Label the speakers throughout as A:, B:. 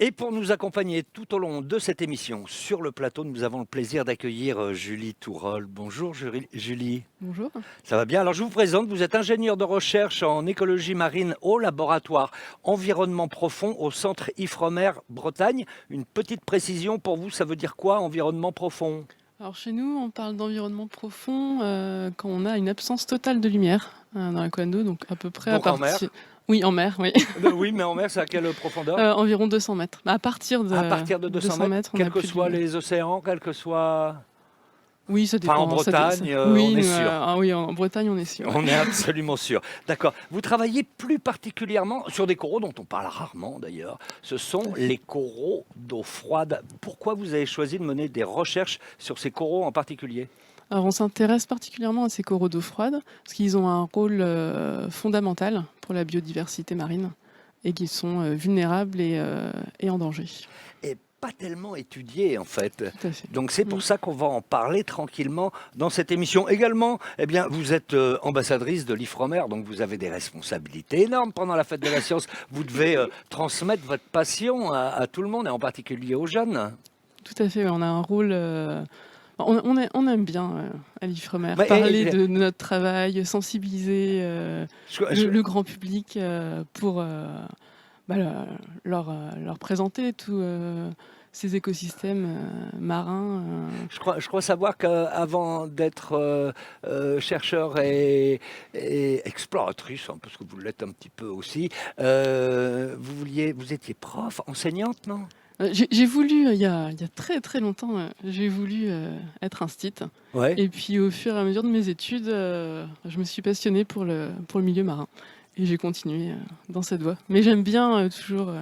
A: Et pour nous accompagner tout au long de cette émission, sur le plateau, nous avons le plaisir d'accueillir Julie Tourol. Bonjour Julie.
B: Bonjour.
A: Ça va bien? Alors je vous présente, vous êtes ingénieur de recherche en écologie marine au laboratoire environnement profond au centre Ifremer Bretagne. Une petite précision pour vous, ça veut dire quoi environnement profond?
B: Alors chez nous, on parle d'environnement profond quand on a une absence totale de lumière dans la colonne d'eau, donc à peu près à
A: Donc en mer?
B: partir... Oui, en mer, oui.
A: Oui, mais en mer, c'est à quelle profondeur?
B: Environ 200 mètres. À partir
A: À partir de
B: de
A: 200
B: 200
A: mètres,
B: mètres, on
A: quels
B: n'a
A: que
B: plus de
A: soient
B: lumière.
A: les océans, quels que soient...
B: Oui, ça
A: Enfin, en
B: dépend.
A: Bretagne,
B: Oui,
A: on est
B: nous,
A: sûr.
B: oui, en Bretagne, on est sûr.
A: On est absolument sûr. D'accord. Vous travaillez plus particulièrement sur des coraux dont on parle rarement d'ailleurs. Ce sont les coraux d'eau froide. Pourquoi vous avez choisi de mener des recherches sur ces coraux en particulier?
B: Alors on s'intéresse particulièrement à ces coraux d'eau froide parce qu'ils ont un rôle fondamental pour la biodiversité marine et qu'ils sont vulnérables et en danger.
A: Et pas tellement étudié en fait.
B: Tout à fait.
A: Donc c'est pour ça qu'on va en parler tranquillement dans cette émission. Également, eh bien, vous êtes ambassadrice de l'Ifremer, donc vous avez des responsabilités énormes pendant la fête de la science. Vous devez transmettre votre passion à tout le monde et en particulier aux jeunes.
B: Tout à fait, ouais, on a un rôle. On aime bien à l'Ifremer
A: Mais,
B: parler de notre travail, sensibiliser le grand public pour bah, leur présenter tous ces écosystèmes marins.
A: je crois savoir qu'avant d'être chercheur et exploratrice, hein, parce que vous l'êtes un petit peu aussi, vous étiez prof, enseignante, non?
B: J'ai voulu, il y a très très longtemps, j'ai voulu être instite.
A: Ouais.
B: Et puis au fur et à mesure de mes études, je me suis passionnée pour le milieu marin. Et j'ai continué dans cette voie. Mais j'aime bien toujours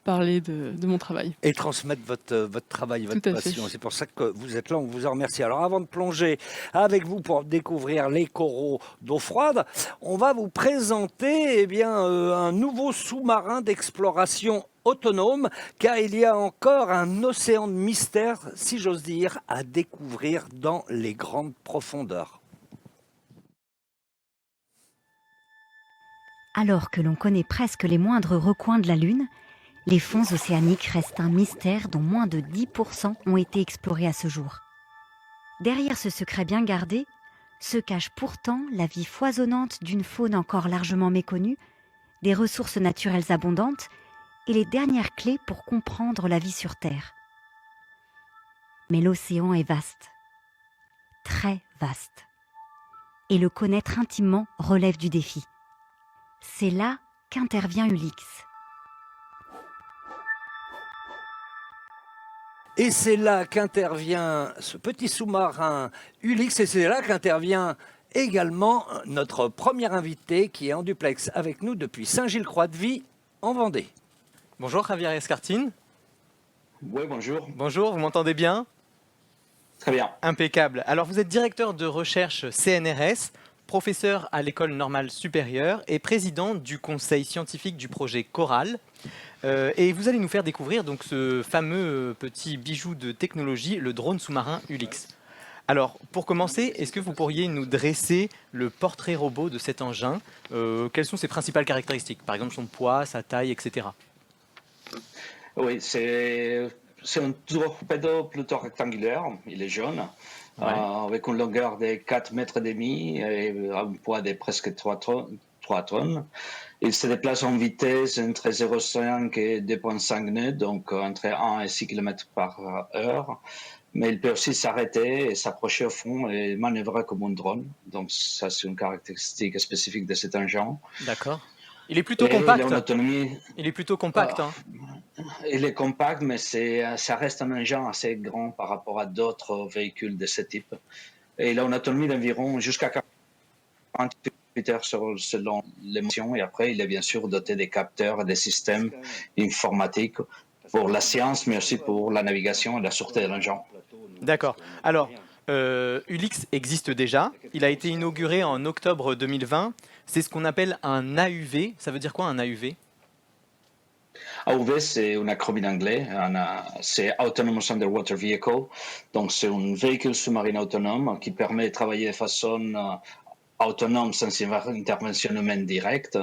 B: parler de mon travail.
A: Et transmettre votre travail, votre
B: Tout à
A: passion.
B: fait.
A: C'est pour ça que vous êtes là, on vous en remercie. Alors avant de plonger avec vous pour découvrir les coraux d'eau froide, on va vous présenter eh bien, un nouveau sous-marin d'exploration autonome, car il y a encore un océan de mystère, si j'ose dire, à découvrir dans les grandes profondeurs.
C: Alors que l'on connaît presque les moindres recoins de la Lune, les fonds océaniques restent un mystère dont moins de 10% ont été explorés à ce jour. Derrière ce secret bien gardé, se cache pourtant la vie foisonnante d'une faune encore largement méconnue, des ressources naturelles abondantes et les dernières clés pour comprendre la vie sur Terre. Mais l'océan est vaste, très vaste, et le connaître intimement relève du défi. C'est là qu'intervient Ulix.
A: Et c'est là qu'intervient ce petit sous-marin Ulix, et c'est là qu'intervient également notre premier invité qui est en duplex avec nous depuis Saint-Gilles-Croix-de-Vie en Vendée.
D: Bonjour Javier Escartine.
E: Oui, bonjour.
D: Bonjour, vous m'entendez bien?
E: Très bien.
D: Impeccable. Alors vous êtes directeur de recherche CNRS, professeur à l'École normale supérieure et président du conseil scientifique du projet Coral. Et vous allez nous faire découvrir donc ce fameux petit bijou de technologie, le drone sous-marin Ulix. Alors, pour commencer, est-ce que vous pourriez nous dresser le portrait robot de cet engin? Quelles sont ses principales caractéristiques? Par exemple, son poids, sa taille, etc.
E: Oui, c'est un torpedo plutôt rectangulaire. Il est jaune,
D: Ouais.
E: avec une longueur de 4,5 mètres et un poids de presque 3 tonnes. Il se déplace en vitesse entre 0,5 et 2,5 nœuds, donc entre 1 et 6 km par heure. Mais il peut aussi s'arrêter et s'approcher au fond et manœuvrer comme un drone. Donc ça, c'est une caractéristique spécifique de cet engin.
D: D'accord. Il est plutôt
E: Et il
D: compact.
E: a une autonomie.
D: Il est plutôt compact. Hein.
E: Il est compact, mais ça reste un engin assez grand par rapport à d'autres véhicules de ce type. Et il a une autonomie d'environ jusqu'à 48 heures selon l'émotion. Et après, il est bien sûr doté des capteurs et des systèmes informatiques pour la science, mais aussi pour la navigation et la sûreté de l'engin.
D: D'accord. Alors, Ulix existe déjà. Il a été inauguré en octobre 2020. C'est ce qu'on appelle un AUV. Ça veut dire quoi un AUV?
E: AUV, c'est un acronyme anglais. C'est Autonomous Underwater Vehicle. Donc, c'est un véhicule sous-marin autonome qui permet de travailler de façon autonome sans intervention humaine directe,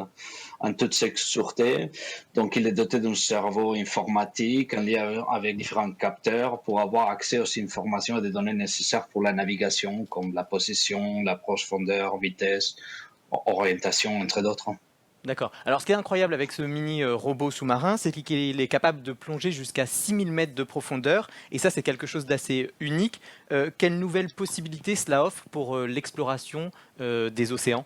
E: en toute sécurité. Donc, il est doté d'un cerveau informatique en lien avec différents capteurs pour avoir accès aux informations et des données nécessaires pour la navigation, comme la position, la profondeur, vitesse, orientation, entre d'autres.
D: D'accord. Alors, ce qui est incroyable avec ce mini robot sous-marin, c'est qu'il est capable de plonger jusqu'à 6000 mètres de profondeur. Et ça, c'est quelque chose d'assez unique. Quelles nouvelles possibilités cela offre pour l'exploration des océans?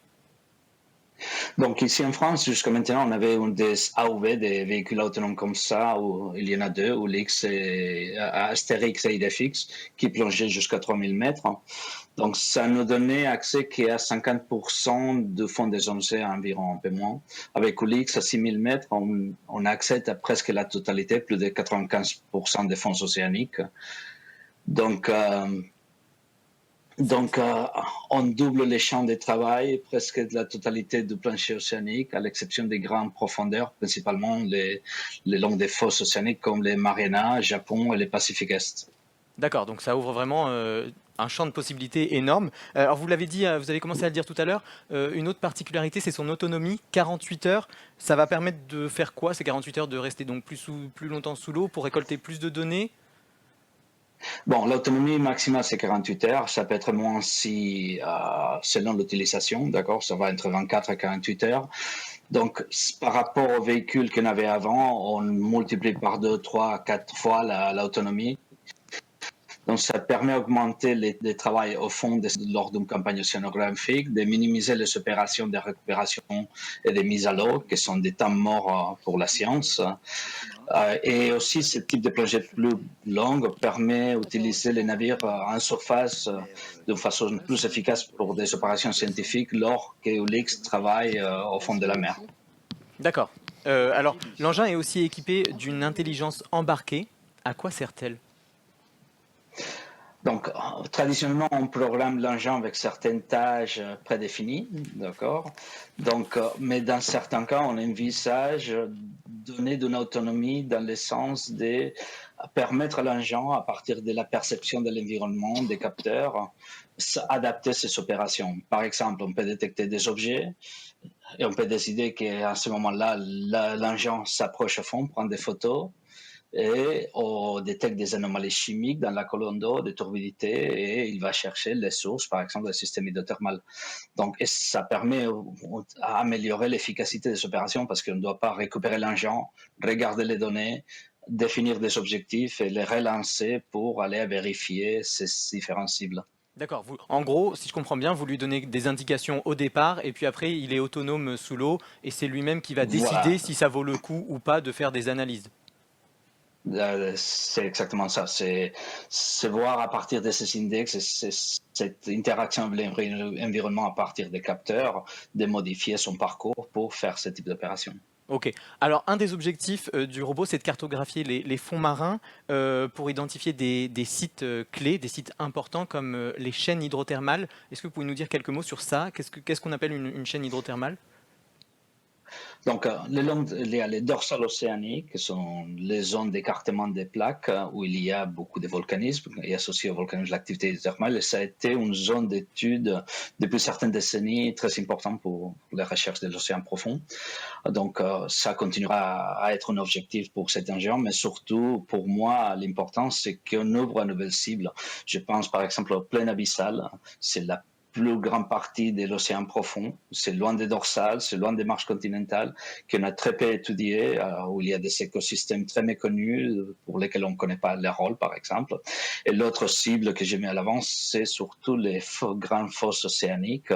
E: Donc ici en France, jusqu'à maintenant, on avait des AOV, des véhicules autonomes comme ça, où il y en a deux, Ulix et Astérix et Idefix, qui plongeaient jusqu'à 3000 mètres. Donc ça nous donnait accès qu'à 50% du fond des océans environ, un peu moins. Avec Ulix à 6000 mètres, on a accès à presque la totalité, plus de 95% des fonds océaniques. Donc, on double les champs de travail, presque de la totalité du plancher océanique, à l'exception des grandes profondeurs, principalement les longs des fosses océaniques comme les Mariana, Japon et les Pacifique Est.
D: D'accord, donc ça ouvre vraiment un champ de possibilités énorme. Alors vous l'avez dit, vous avez commencé à le dire tout à l'heure, une autre particularité, c'est son autonomie, 48 heures. Ça va permettre de faire quoi, ces 48 heures, de rester donc plus longtemps sous l'eau pour récolter plus de données?
E: Bon, l'autonomie maximale, c'est 48 heures. Ça peut être moins si, selon l'utilisation, d'accord? Ça va entre 24 et 48 heures. Donc, par rapport au véhicule qu'on avait avant, on multiplie par 2, 3, 4 fois l'autonomie. Donc, ça permet d'augmenter le travail au fond lors d'une campagne océanographique, de minimiser les opérations de récupération et de mise à l'eau, qui sont des temps morts pour la science. Et aussi, ce type de projet plus long permet d'utiliser les navires en surface de façon plus efficace pour des opérations scientifiques, lorsque Ulix travaille au fond de la mer.
D: D'accord. Alors, l'engin est aussi équipé d'une intelligence embarquée. À quoi sert-elle?
E: Donc, traditionnellement, on programme l'engin avec certaines tâches prédéfinies, d'accord. Donc, mais dans certains cas, on envisage donner de l'autonomie dans le sens de permettre à l'engin, à partir de la perception de l'environnement, des capteurs, adapter ses opérations. Par exemple, on peut détecter des objets et on peut décider qu'à ce moment-là, l'engin s'approche à fond, prend des photos et on détecte des anomalies chimiques dans la colonne d'eau, des turbidités, et il va chercher les sources, par exemple, du système hydrothermal. Donc, ça permet d'améliorer l'efficacité des opérations parce qu'on ne doit pas récupérer l'engin, regarder les données, définir des objectifs et les relancer pour aller vérifier ces différentes cibles.
D: D'accord. En gros, si je comprends bien, vous lui donnez des indications au départ et puis après, il est autonome sous l'eau et c'est lui-même qui va décider
E: Voilà.
D: si ça vaut le coup ou pas de faire des analyses.
E: C'est exactement ça. C'est voir à partir de ces index, cette interaction avec l'environnement à partir des capteurs, de modifier son parcours pour faire ce type d'opération.
D: Ok. Alors, un des objectifs du robot, c'est de cartographier les fonds marins pour identifier des sites clés, des sites importants comme les chaînes hydrothermales. Est-ce que vous pouvez nous dire quelques mots sur ça? Qu'est-ce qu'on appelle une chaîne hydrothermale?
E: Donc, il y a les dorsales océaniques, qui sont les zones d'écartement des plaques où il y a beaucoup de volcanisme et associé au volcanisme l'activité hydrothermale. Et ça a été une zone d'étude depuis certaines décennies très importante pour la recherche de l'océan profond. Donc, ça continuera à être un objectif pour cet ingénieur, mais surtout, pour moi, l'important, c'est qu'on ouvre une nouvelle cible. Je pense, par exemple, au plaine abyssale. C'est la plus grande partie de l'océan profond. C'est loin des dorsales, c'est loin des marches continentales, qu'on a très peu étudié, où il y a des écosystèmes très méconnus pour lesquels on ne connaît pas leur rôle, par exemple. Et l'autre cible que j'ai mis à l'avance, c'est surtout les grandes fosses océaniques,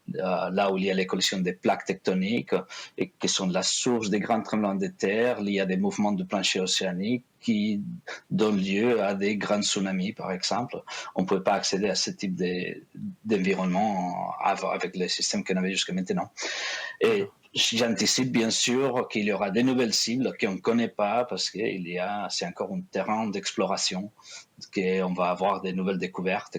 E: là où il y a les collisions des plaques tectoniques et qui sont la source des grands tremblements de terre liés à des mouvements de plancher océanique qui donnent lieu à des grands tsunamis, par exemple. On ne pouvait pas accéder à ce type d'environnement avec les systèmes qu'on avait jusqu'à maintenant. Et j'anticipe bien sûr qu'il y aura des nouvelles cibles qu'on ne connaît pas parce que c'est encore un terrain d'exploration, qu'on va avoir des nouvelles découvertes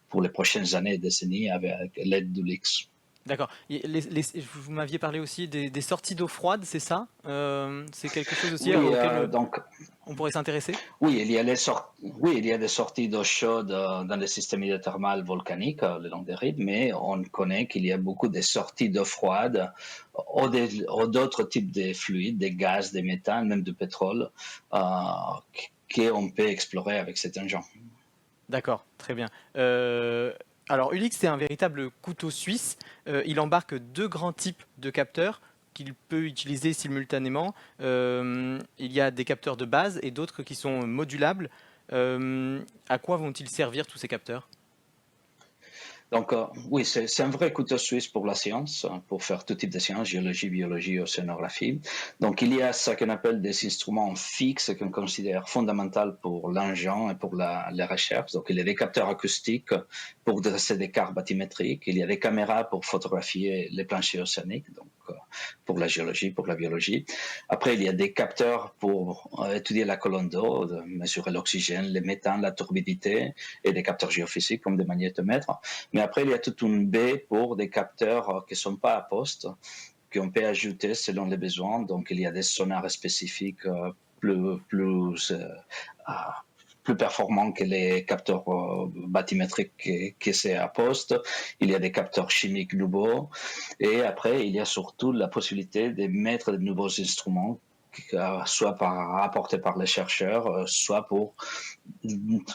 E: pour les prochaines années et décennies avec l'aide d'Ulix.
D: D'accord. Vous m'aviez parlé aussi des sorties d'eau froide, c'est ça? C'est quelque chose aussi
E: Oui,
D: auquel...
E: donc
D: On pourrait s'intéresser?
E: Oui, il y a des sorties d'eau chaude dans les systèmes hydrothermales volcaniques le long des rives, mais on connaît qu'il y a beaucoup de sorties d'eau froide ou d'autres types de fluides, des gaz, des méthanes, même du pétrole, euh, qu'on peut explorer avec cet engin.
D: D'accord, très bien. Alors Ulix, c'est un véritable couteau suisse. Il embarque deux grands types de capteurs qu'il peut utiliser simultanément. Il y a des capteurs de base et d'autres qui sont modulables. À quoi vont-ils servir tous ces capteurs?
E: Donc, oui, c'est un vrai couteau suisse pour la science, pour faire tout type de sciences, géologie, biologie, océanographie. Donc, il y a ce qu'on appelle des instruments fixes qu'on considère fondamentaux pour l'engin et pour la recherche. Donc, il y a des capteurs acoustiques pour dresser des cartes bathymétriques. Il y a des caméras pour photographier les planchers océaniques, donc pour la géologie, pour la biologie. Après, il y a des capteurs pour étudier la colonne d'eau, mesurer l'oxygène, le méthane, la turbidité, et des capteurs géophysiques comme des magnétomètres. Mais après, il y a toute une baie pour des capteurs qui ne sont pas à poste, qu'on peut ajouter selon les besoins. Donc, il y a des sonars spécifiques plus performants que les capteurs bathymétriques qui sont à poste. Il y a des capteurs chimiques nouveaux. Et après, il y a surtout la possibilité de mettre de nouveaux instruments soit apportés par les chercheurs, soit pour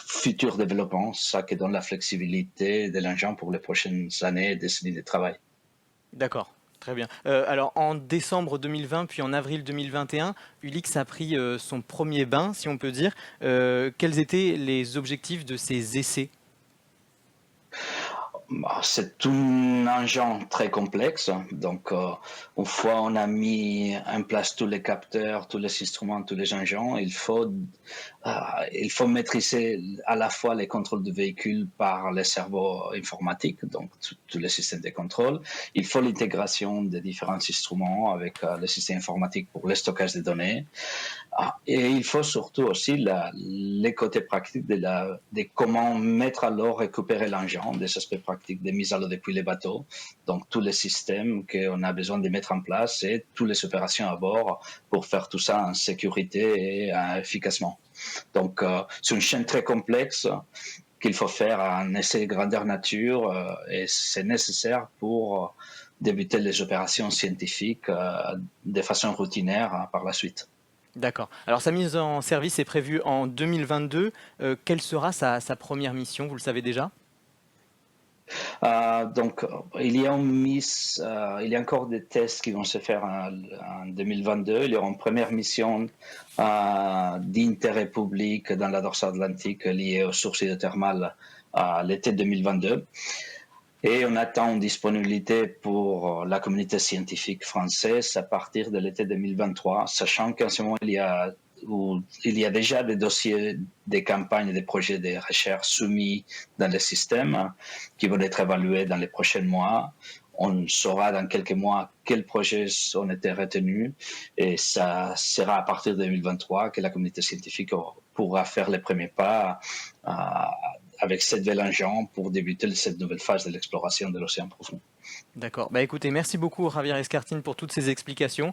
E: futur développement, ça qui donne la flexibilité de l'engin pour les prochaines années et décennies de travail.
D: D'accord, très bien. Alors en décembre 2020 puis en avril 2021, Ulix a pris son premier bain, si on peut dire. Quels étaient les objectifs de ces essais?
E: C'est un engin très complexe. Donc, une fois on a mis en place tous les capteurs, tous les instruments, tous les engins, il faut maîtriser à la fois les contrôles de véhicules par les cerveaux informatiques, donc tous les systèmes de contrôle. Il faut l'intégration des différents instruments avec le système informatique pour le stockage des données. Et il faut surtout aussi les côtés pratiques de comment mettre à l'eau, récupérer l'engin, des aspects pratiques de mise à l'eau depuis les bateaux, donc tous les systèmes qu'on a besoin de mettre en place et toutes les opérations à bord pour faire tout ça en sécurité et efficacement. Donc c'est une chaîne très complexe qu'il faut faire en essai grandeur nature et c'est nécessaire pour débuter les opérations scientifiques de façon routinière par la suite.
D: D'accord. Alors sa mise en service est prévue en 2022. Quelle sera sa première mission? Vous le savez déjà?
E: Donc, il y a encore des tests qui vont se faire en 2022. Il y aura une première mission d'intérêt public dans la dorsale atlantique liée aux sources hydrothermales à l'été 2022. Et on attend une disponibilité pour la communauté scientifique française à partir de l'été 2023, sachant qu'en ce moment, il y a déjà des dossiers, des campagnes, des projets de recherche soumis dans le système qui vont être évalués dans les prochains mois. On saura dans quelques mois quels projets ont été retenus et ça sera à partir de 2023 que la communauté scientifique pourra faire les premiers pas avec cette nouvelle engin pour débuter cette nouvelle phase de l'exploration de l'océan profond.
D: D'accord. Bah écoutez, merci beaucoup Javier Escartine pour toutes ces explications.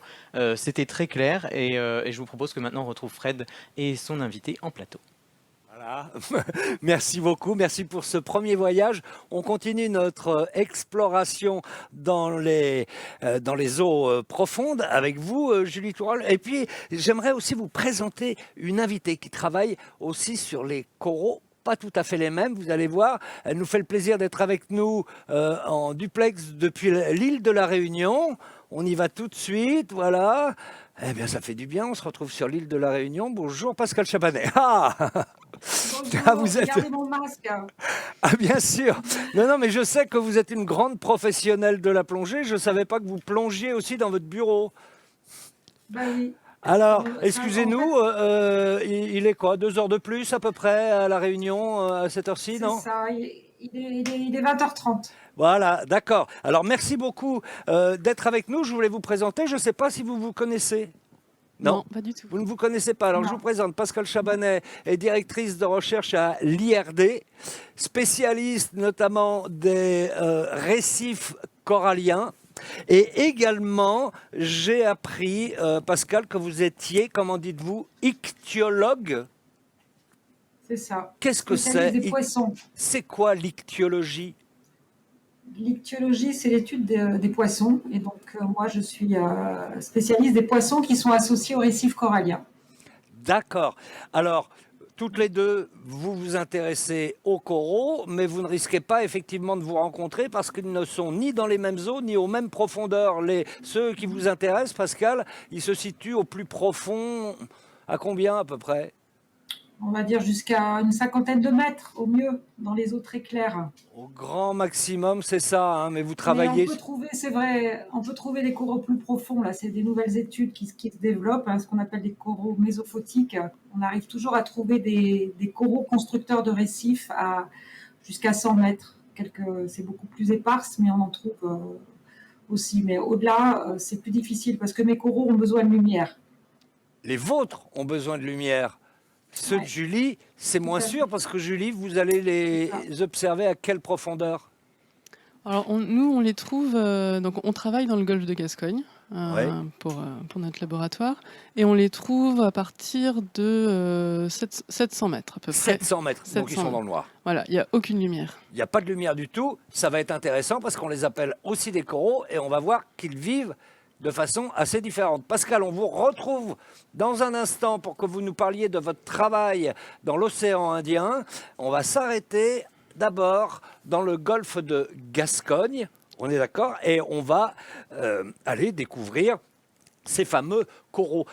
D: C'était très clair et je vous propose que maintenant on retrouve Fred et son invité en plateau.
A: Voilà. Merci beaucoup, merci pour ce premier voyage. On continue notre exploration dans les eaux profondes avec vous, Julie Tourol. Et puis, j'aimerais aussi vous présenter une invitée qui travaille aussi sur les coraux. Pas tout à fait les mêmes, vous allez voir. Elle nous fait le plaisir d'être avec nous en duplex depuis l'île de la Réunion. On y va tout de suite, voilà. Eh bien, ça fait du bien, on se retrouve sur l'île de la Réunion. Bonjour Pascal Chabanet. Ah,
F: Bonjour,
A: vous êtes...
F: regardez mon masque.
A: Ah bien sûr. Non, mais je sais que vous êtes une grande professionnelle de la plongée. Je ne savais pas que vous plongiez aussi dans votre bureau.
F: Ben oui.
A: Alors,
F: En
A: excusez-nous, il est quoi, 2 heures de plus à peu près à La Réunion à cette heure-ci, non?
F: C'est ça, il est 20h30.
A: Voilà, d'accord. Alors, merci beaucoup d'être avec nous. Je voulais vous présenter. Je ne sais pas si vous vous connaissez.
B: Non, pas du tout.
A: Vous ne vous connaissez pas. Alors,
F: Non.
A: je vous présente Pascal Chabanet, est directrice de recherche à l'IRD, spécialiste notamment des récifs coralliens. Et également, j'ai appris, Pascal, que vous étiez, comment dites-vous, ichtyologue.
F: C'est ça.
A: Qu'est-ce que
F: Spécialiste
A: c'est
F: des poissons.
A: C'est quoi l'ichtyologie?
F: L'ichtyologie, c'est l'étude des poissons. Et donc, moi, je suis spécialiste des poissons qui sont associés aux récifs coralliens.
A: D'accord. Alors, toutes les deux, vous vous intéressez aux coraux, mais vous ne risquez pas effectivement de vous rencontrer parce qu'ils ne sont ni dans les mêmes eaux, ni aux mêmes profondeurs. Ceux qui vous intéressent, Pascal, ils se situent au plus profond, à combien à peu près?
F: On va dire jusqu'à une 50aine de mètres, au mieux, dans les eaux très claires.
A: Au grand maximum, c'est ça, hein, mais vous
F: Mais
A: travaillez...
F: on peut trouver, c'est vrai, on peut trouver des coraux plus profonds. Là, c'est des nouvelles études qui se développent, hein, ce qu'on appelle des coraux mésophotiques. On arrive toujours à trouver des coraux constructeurs de récifs jusqu'à 100 mètres. C'est beaucoup plus éparse, mais on en trouve aussi. Mais au-delà, c'est plus difficile parce que mes coraux ont besoin de lumière.
A: Les vôtres ont besoin de lumière. Ceux de
F: Ouais.
A: Julie, c'est moins
F: Tout à fait.
A: sûr parce que Julie, vous allez les observer à quelle profondeur?
B: Alors, nous, on les trouve. Donc, on travaille dans le golfe de Gascogne
A: Ouais.
B: pour notre laboratoire. Et on les trouve à partir de 700 mètres à peu près.
A: 700 mètres, donc ils
B: 700
A: sont dans le noir.
B: Voilà, il n'y a aucune lumière.
A: Il n'y a pas de lumière du tout. Ça va être intéressant parce qu'on les appelle aussi des coraux et on va voir qu'ils vivent de façon assez différente. Pascal, on vous retrouve dans un instant pour que vous nous parliez de votre travail dans l'océan Indien. On va s'arrêter d'abord dans le golfe de Gascogne, on est d'accord, et on va aller découvrir ces fameux coraux.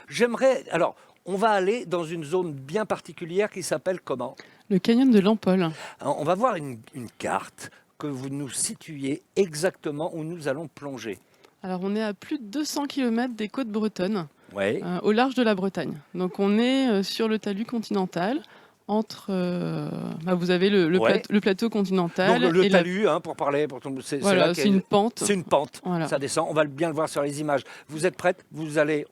A: Alors, on va aller dans une zone bien particulière qui s'appelle comment?
B: Le canyon de l'Ampole.
A: On va voir une carte que vous nous situiez exactement où nous allons plonger.
B: Alors, on est à plus de 200 km des côtes bretonnes,
A: Oui.
B: au large de la Bretagne. Donc, on est sur le talus continental. Vous avez
A: Ouais.
B: le plateau continental.
A: Donc le
B: et
A: talus, pour parler,
B: Voilà, c'est une pente.
A: C'est une pente.
B: Voilà.
A: Ça descend. On va bien le voir sur les images. Vous êtes prête?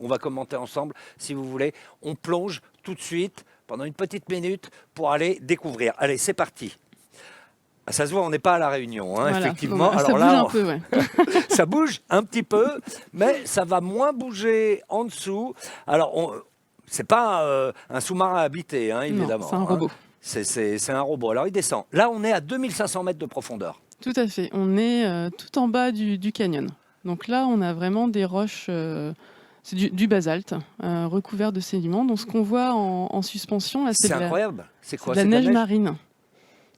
A: On va commenter ensemble, si vous voulez. On plonge tout de suite pendant une petite minute pour aller découvrir. Allez, c'est parti. Ah, ça se voit, on n'est pas à la Réunion, hein,
B: Voilà.
A: effectivement.
B: Donc,
A: Alors
B: ça bouge
A: là,
B: un peu, ouais.
A: ça bouge un petit peu, mais ça va moins bouger en dessous. Alors, c'est pas un sous-marin habité, hein, évidemment.
B: Non, c'est un robot.
A: C'est un robot. Alors, il descend. Là, on est à 2500 mètres de profondeur.
B: Tout à fait. On est tout en bas du canyon. Donc là, on a vraiment des roches, c'est du basalte recouvert de sédiments. Donc ce qu'on voit en suspension, là,
A: C'est
B: de
A: incroyable. C'est quoi?
B: de la
A: C'est
B: neige marine.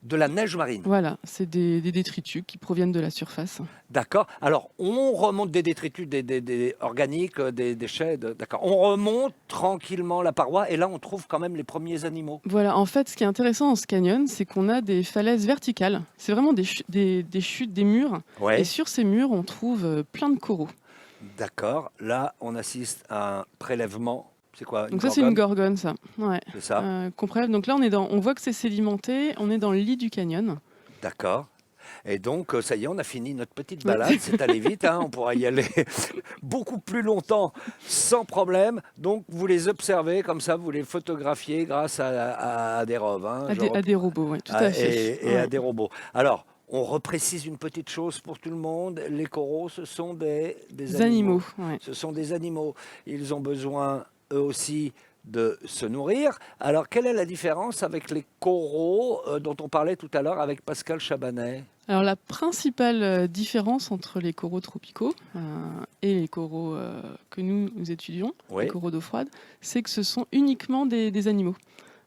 A: De la neige marine.
B: Voilà, c'est des détritus qui proviennent de la surface.
A: D'accord. Alors, on remonte des détritus des organiques, des déchets. D'accord. On remonte tranquillement la paroi et là, on trouve quand même les premiers animaux.
B: Voilà, en fait, ce qui est intéressant dans ce canyon, c'est qu'on a des falaises verticales. C'est vraiment des chutes, des murs.
A: Ouais.
B: Et sur ces murs, on trouve plein de coraux.
A: D'accord. Là, on assiste à un prélèvement. C'est quoi?
B: Donc ça, c'est une gorgone, ça. Ouais.
A: C'est ça.
B: Qu'on prélève. Donc là, on voit que c'est sédimenté. On est dans le lit du canyon.
A: D'accord. Et donc, ça y est, on a fini notre petite balade. C'est allé vite, hein, on pourra y aller beaucoup plus longtemps sans problème. Donc, vous les observez comme ça, vous les photographiez grâce à des robes. Hein,
B: À des robots, oui, tout à fait.
A: Et à
B: Ouais.
A: des robots. Alors, on reprécise une petite chose pour tout le monde. Les coraux, ce sont des
B: Animaux. Ouais.
A: Ce sont des animaux. Ils ont besoin, eux aussi, de se nourrir. Alors, quelle est la différence avec les coraux dont on parlait tout à l'heure avec Pascal Chabanet?
B: Alors la principale différence entre les coraux tropicaux et les coraux que nous étudions,
A: Oui.
B: les coraux d'eau froide, c'est que ce sont uniquement des animaux.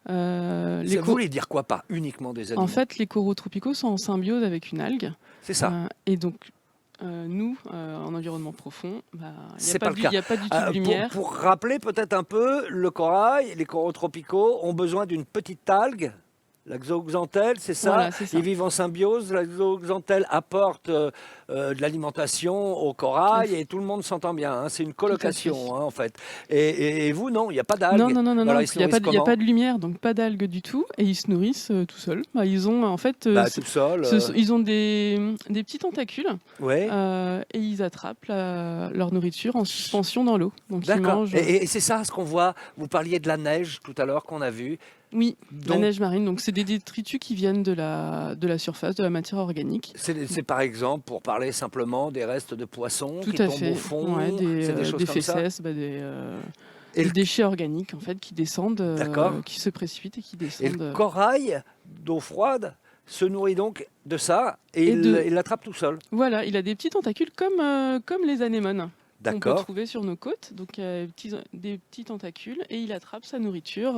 A: Vous voulez dire quoi par uniquement des animaux?
B: En fait, les coraux tropicaux sont en symbiose avec une algue.
A: C'est ça.
B: Et donc, nous, en environnement profond, il
A: C'est pas le cas.
B: n'y a pas du tout de lumière.
A: Pour rappeler peut-être un peu, le corail, les coraux tropicaux ont besoin d'une petite algue, la zooxanthelle, c'est ça.
B: Voilà, c'est ça.
A: Ils vivent en symbiose. La zooxanthelle apporte de l'alimentation au corail et tout le monde s'entend bien. Hein. C'est une colocation, hein, en fait. Et vous, non, il n'y a pas d'algues.
B: Non,
A: Alors, ils
B: il
A: se
B: n'y a,
A: nourrissent
B: y a
A: comment?
B: pas de lumière, donc pas d'algues du tout, et ils se nourrissent tout seuls. Ils ont en fait,
A: Tout seul.
B: ils ont des petits tentacules,
A: Ouais.
B: et ils attrapent leur nourriture en suspension dans l'eau. Donc ils
A: D'accord.
B: mangent.
A: Et c'est ça ce qu'on voit. Vous parliez de la neige tout à l'heure qu'on a vue.
B: Oui, la
A: Donc,
B: neige marine. Donc, c'est des détritus qui viennent de la surface, de la matière organique.
A: c'est par exemple, pour parler simplement, des restes de poissons
B: Tout
A: qui
B: à
A: tombent au
B: fait. Ouais,
A: fond, c'est des choses
B: des
A: comme ça?
B: fesses,
A: Et
B: des
A: le,
B: déchets organiques en fait qui descendent,
A: d'accord.
B: qui se précipitent et qui
A: Et le
B: descendent.
A: corail d'eau froide se nourrit donc de ça et
B: Et de
A: il l'attrape tout seul.
B: Voilà, il a des petits tentacules comme les anémones qu'on peut
A: D'accord.
B: trouver sur nos côtes. Donc il y a des petits tentacules et il attrape sa nourriture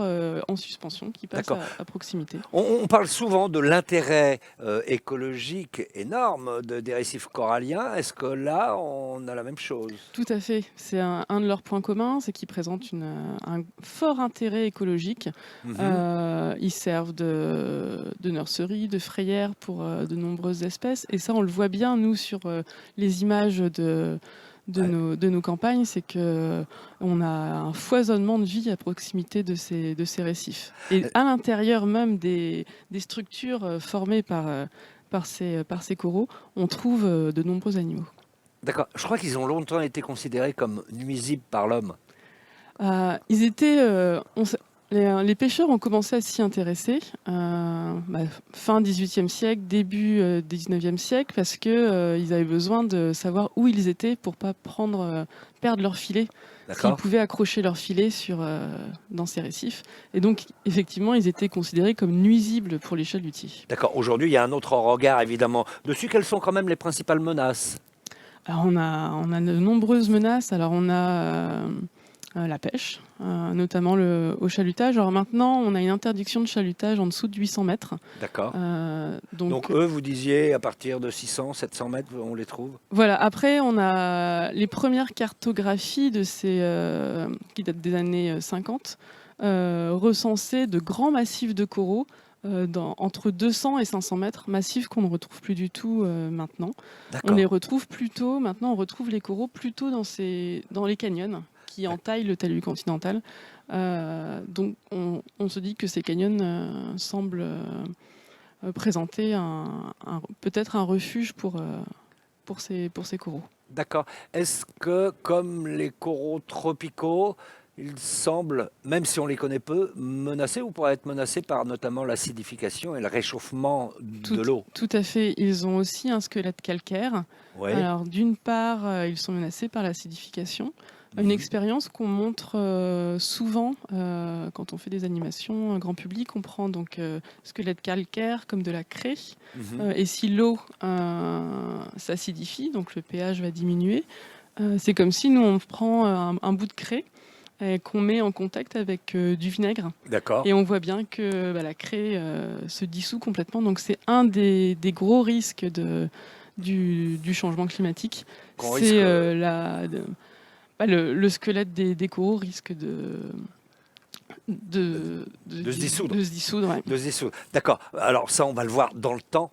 B: en suspension qui passe
A: D'accord.
B: à proximité.
A: On parle souvent de l'intérêt écologique énorme des récifs coralliens. Est-ce que là, on a la même chose?
B: Tout à fait. C'est un de leurs points communs, c'est qu'ils présentent un fort intérêt écologique.
A: Mhm.
B: Ils servent de nurserie, de frayère pour de nombreuses espèces. Et ça, on le voit bien, nous, sur les images
A: Ouais.
B: de nos campagnes, c'est que on a un foisonnement de vie à proximité de ces récifs. Et à l'intérieur même des structures formées par ces coraux, on trouve de nombreux animaux.
A: D'accord. Je crois qu'ils ont longtemps été considérés comme nuisibles par l'homme.
B: Ils étaient, les pêcheurs ont commencé à s'y intéresser fin XVIIIe siècle, début XIXe siècle, parce que ils avaient besoin de savoir où ils étaient pour pas perdre leur filet. S'ils
A: D'accord.
B: pouvaient accrocher leur filet dans ces récifs. Et donc, effectivement, ils étaient considérés comme nuisibles pour les chalutiers.
A: D'accord. Aujourd'hui, il y a un autre regard, évidemment. Dessus, quelles sont quand même les principales menaces?
B: Alors, on a de nombreuses menaces. Alors, on a la pêche, notamment au chalutage. Alors maintenant, on a une interdiction de chalutage en dessous de 800 mètres.
A: D'accord.
B: Donc,
A: Donc eux, vous disiez, à partir de 600, 700 mètres, on les trouve?
B: voilà. Après, on a les premières cartographies qui datent des années 50, recensaient de grands massifs de coraux entre 200 et 500 mètres, massifs qu'on ne retrouve plus du tout maintenant. On
A: D'accord.
B: les retrouve plutôt, maintenant on retrouve les coraux plutôt dans les canyons qui entaillent le talus continental. Donc on se dit que ces canyons semblent présenter peut-être un refuge pour ces coraux.
A: D'accord. Est-ce que, comme les coraux tropicaux, ils semblent, même si on les connaît peu, menacés ou pourraient être menacés par notamment l'acidification et le réchauffement de l'eau?
B: Tout à fait. Ils ont aussi un squelette calcaire.
A: Oui.
B: Alors d'une part, ils sont menacés par l'acidification. Une expérience qu'on montre souvent quand on fait des animations grand public. On prend donc squelette calcaire comme de la craie. Et si l'eau s'acidifie, donc le pH va diminuer, c'est comme si nous on prend un bout de craie et qu'on met en contact avec du vinaigre.
A: D'accord.
B: Et on voit bien que la craie se dissout complètement. Donc c'est un des gros risques du changement climatique.
A: Qu'on
B: C'est
A: risque-
B: le squelette des coraux risque
A: De se dissoudre.
B: de se dissoudre, ouais.
A: De se dissoudre. D'accord. Alors ça, on va le voir dans le temps.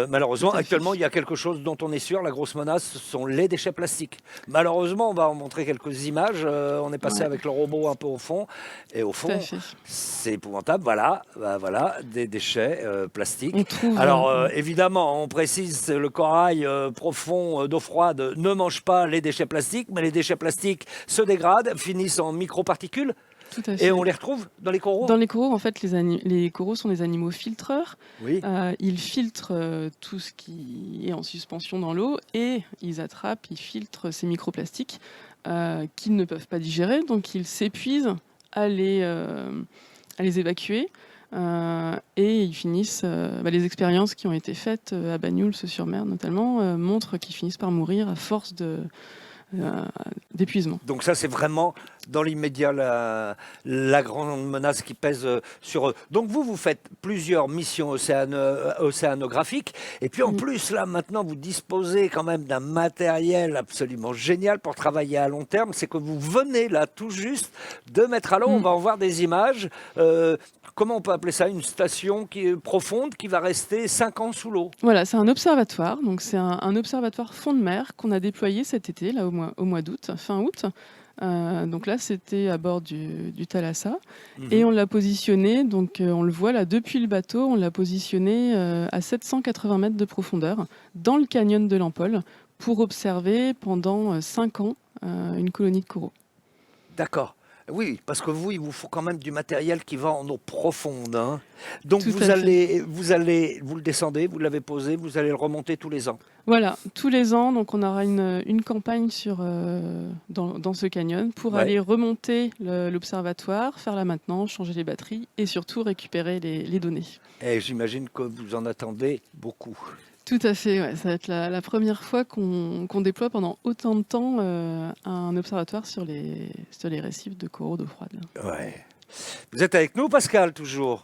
A: Malheureusement,
B: Tout à fait.
A: actuellement, il y a quelque chose dont on est sûr. La grosse menace, ce sont les déchets plastiques. Malheureusement, on va en montrer quelques images. On est passé
B: Ouais.
A: avec le robot un peu au fond. Et au
B: Tout
A: fond,
B: à fait.
A: c'est épouvantable. Voilà, voilà, des déchets plastiques.
B: On trouve
A: Alors évidemment, on précise, le corail profond d'eau froide ne mange pas les déchets plastiques, mais les déchets plastiques se dégradent, finissent en microparticules
B: tout à fait.
A: et on les retrouve dans les coraux.
B: Dans les coraux, en fait, les coraux sont des animaux filtreurs.
A: Oui.
B: Ils filtrent tout ce qui est en suspension dans l'eau et ils filtrent ces microplastiques qu'ils ne peuvent pas digérer. Donc ils s'épuisent à les évacuer. Et ils finissent, les expériences qui ont été faites à Banyuls-sur-Mer notamment montrent qu'ils finissent par mourir à force d'épuisement.
A: Donc ça, c'est vraiment dans l'immédiat la grande menace qui pèse sur eux. Donc vous faites plusieurs missions océanographiques. Et puis en plus, là, maintenant, vous disposez quand même d'un matériel absolument génial pour travailler à long terme. C'est que vous venez là tout juste de mettre à l'eau. On va en voir des images. Comment on peut appeler ça? Une station qui est profonde, qui va rester 5 ans sous l'eau.
B: Voilà, c'est un observatoire. Donc c'est un observatoire fond de mer qu'on a déployé cet été, là au mois d'août, fin août. Donc là, c'était à bord du Thalassa. Et on l'a positionné, donc on le voit là depuis le bateau, on l'a positionné à 780 mètres de profondeur dans le canyon de l'Ampol pour observer pendant 5 ans une colonie de coraux.
A: D'accord. Oui, parce que vous, il vous faut quand même du matériel qui va en eau profonde, hein. Donc
B: Tout
A: vous
B: à fait.
A: vous le descendez, vous l'avez posé, vous allez le remonter tous les ans.
B: Voilà, tous les ans, donc on aura une campagne dans ce canyon pour
A: Ouais.
B: aller remonter l'observatoire, faire la maintenance, changer les batteries et surtout récupérer les données.
A: Et j'imagine que vous en attendez beaucoup.
B: Tout à fait, ouais. Ça va être la première fois qu'on déploie pendant autant de temps un observatoire sur les récifs de coraux d'eau froide.
A: Ouais. Vous êtes avec nous, Pascal, toujours?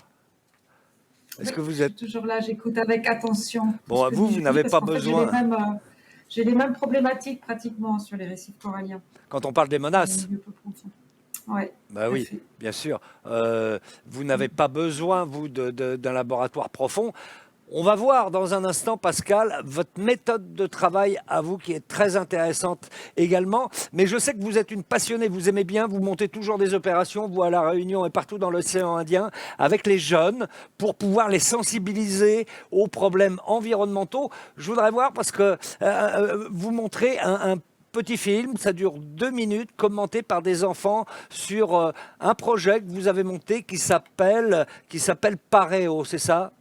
A: Est-ce
F: Oui,
A: que vous
F: je suis
A: êtes...
F: toujours là, j'écoute avec attention tout
A: Bon,
F: ce
A: à
F: que
A: vous,
F: dit
A: vous
F: Julie,
A: n'avez
F: parce
A: pas
F: qu'en fait,
A: besoin,
F: j'ai les mêmes problématiques pratiquement sur les récifs coralliens,
A: quand on parle des
F: dans les
A: menaces,
F: milieux peu profonds. Oui,
A: bah
F: tout à
A: oui,
F: fait.
A: bien sûr, vous n'avez pas besoin, vous, d'un laboratoire profond. On va voir dans un instant, Pascal, votre méthode de travail à vous qui est très intéressante également. Mais je sais que vous êtes une passionnée, vous aimez bien, vous montez toujours des opérations, vous à La Réunion et partout dans l'océan Indien, avec les jeunes, pour pouvoir les sensibiliser aux problèmes environnementaux. Je voudrais voir, parce que vous montrez un petit film, ça dure 2 minutes, commenté par des enfants sur un projet que vous avez monté qui s'appelle Pareo, c'est ça?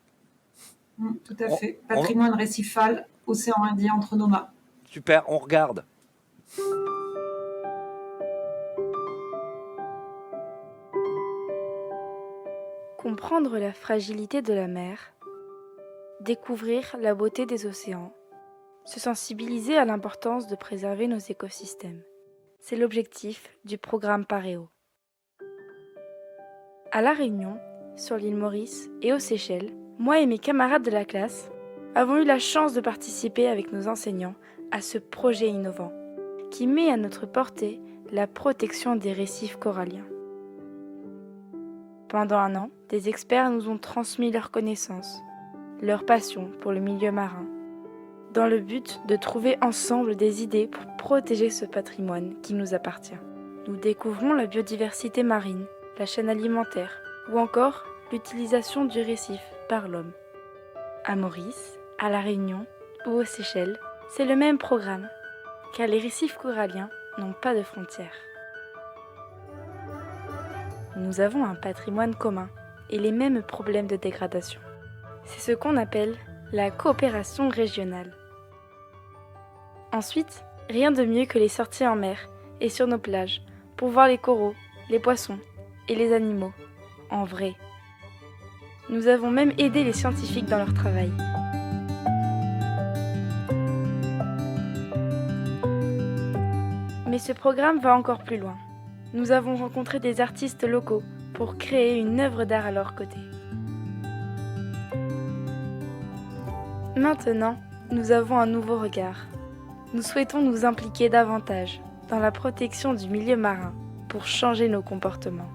F: Tout à
A: On-
F: fait.
A: on-
F: Patrimoine récifal, océan Indien entre nos mains.
A: Super, on regarde.
G: Comprendre la fragilité de la mer, découvrir la beauté des océans, se sensibiliser à l'importance de préserver nos écosystèmes. C'est l'objectif du programme Pareo. À La Réunion, sur l'île Maurice et aux Seychelles, moi et mes camarades de la classe avons eu la chance de participer avec nos enseignants à ce projet innovant qui met à notre portée la protection des récifs coralliens. Pendant un an, des experts nous ont transmis leurs connaissances, leur passion pour le milieu marin, dans le but de trouver ensemble des idées pour protéger ce patrimoine qui nous appartient. Nous découvrons la biodiversité marine, la chaîne alimentaire ou encore l'utilisation du récif par l'homme. À Maurice, à La Réunion ou aux Seychelles, c'est le même programme, car les récifs coralliens n'ont pas de frontières. Nous avons un patrimoine commun et les mêmes problèmes de dégradation. C'est ce qu'on appelle la coopération régionale. Ensuite, rien de mieux que les sorties en mer et sur nos plages pour voir les coraux, les poissons et les animaux, en vrai. Nous avons même aidé les scientifiques dans leur travail. Mais ce programme va encore plus loin. Nous avons rencontré des artistes locaux pour créer une œuvre d'art à leur côté. Maintenant, nous avons un nouveau regard. Nous souhaitons nous impliquer davantage dans la protection du milieu marin pour changer nos comportements.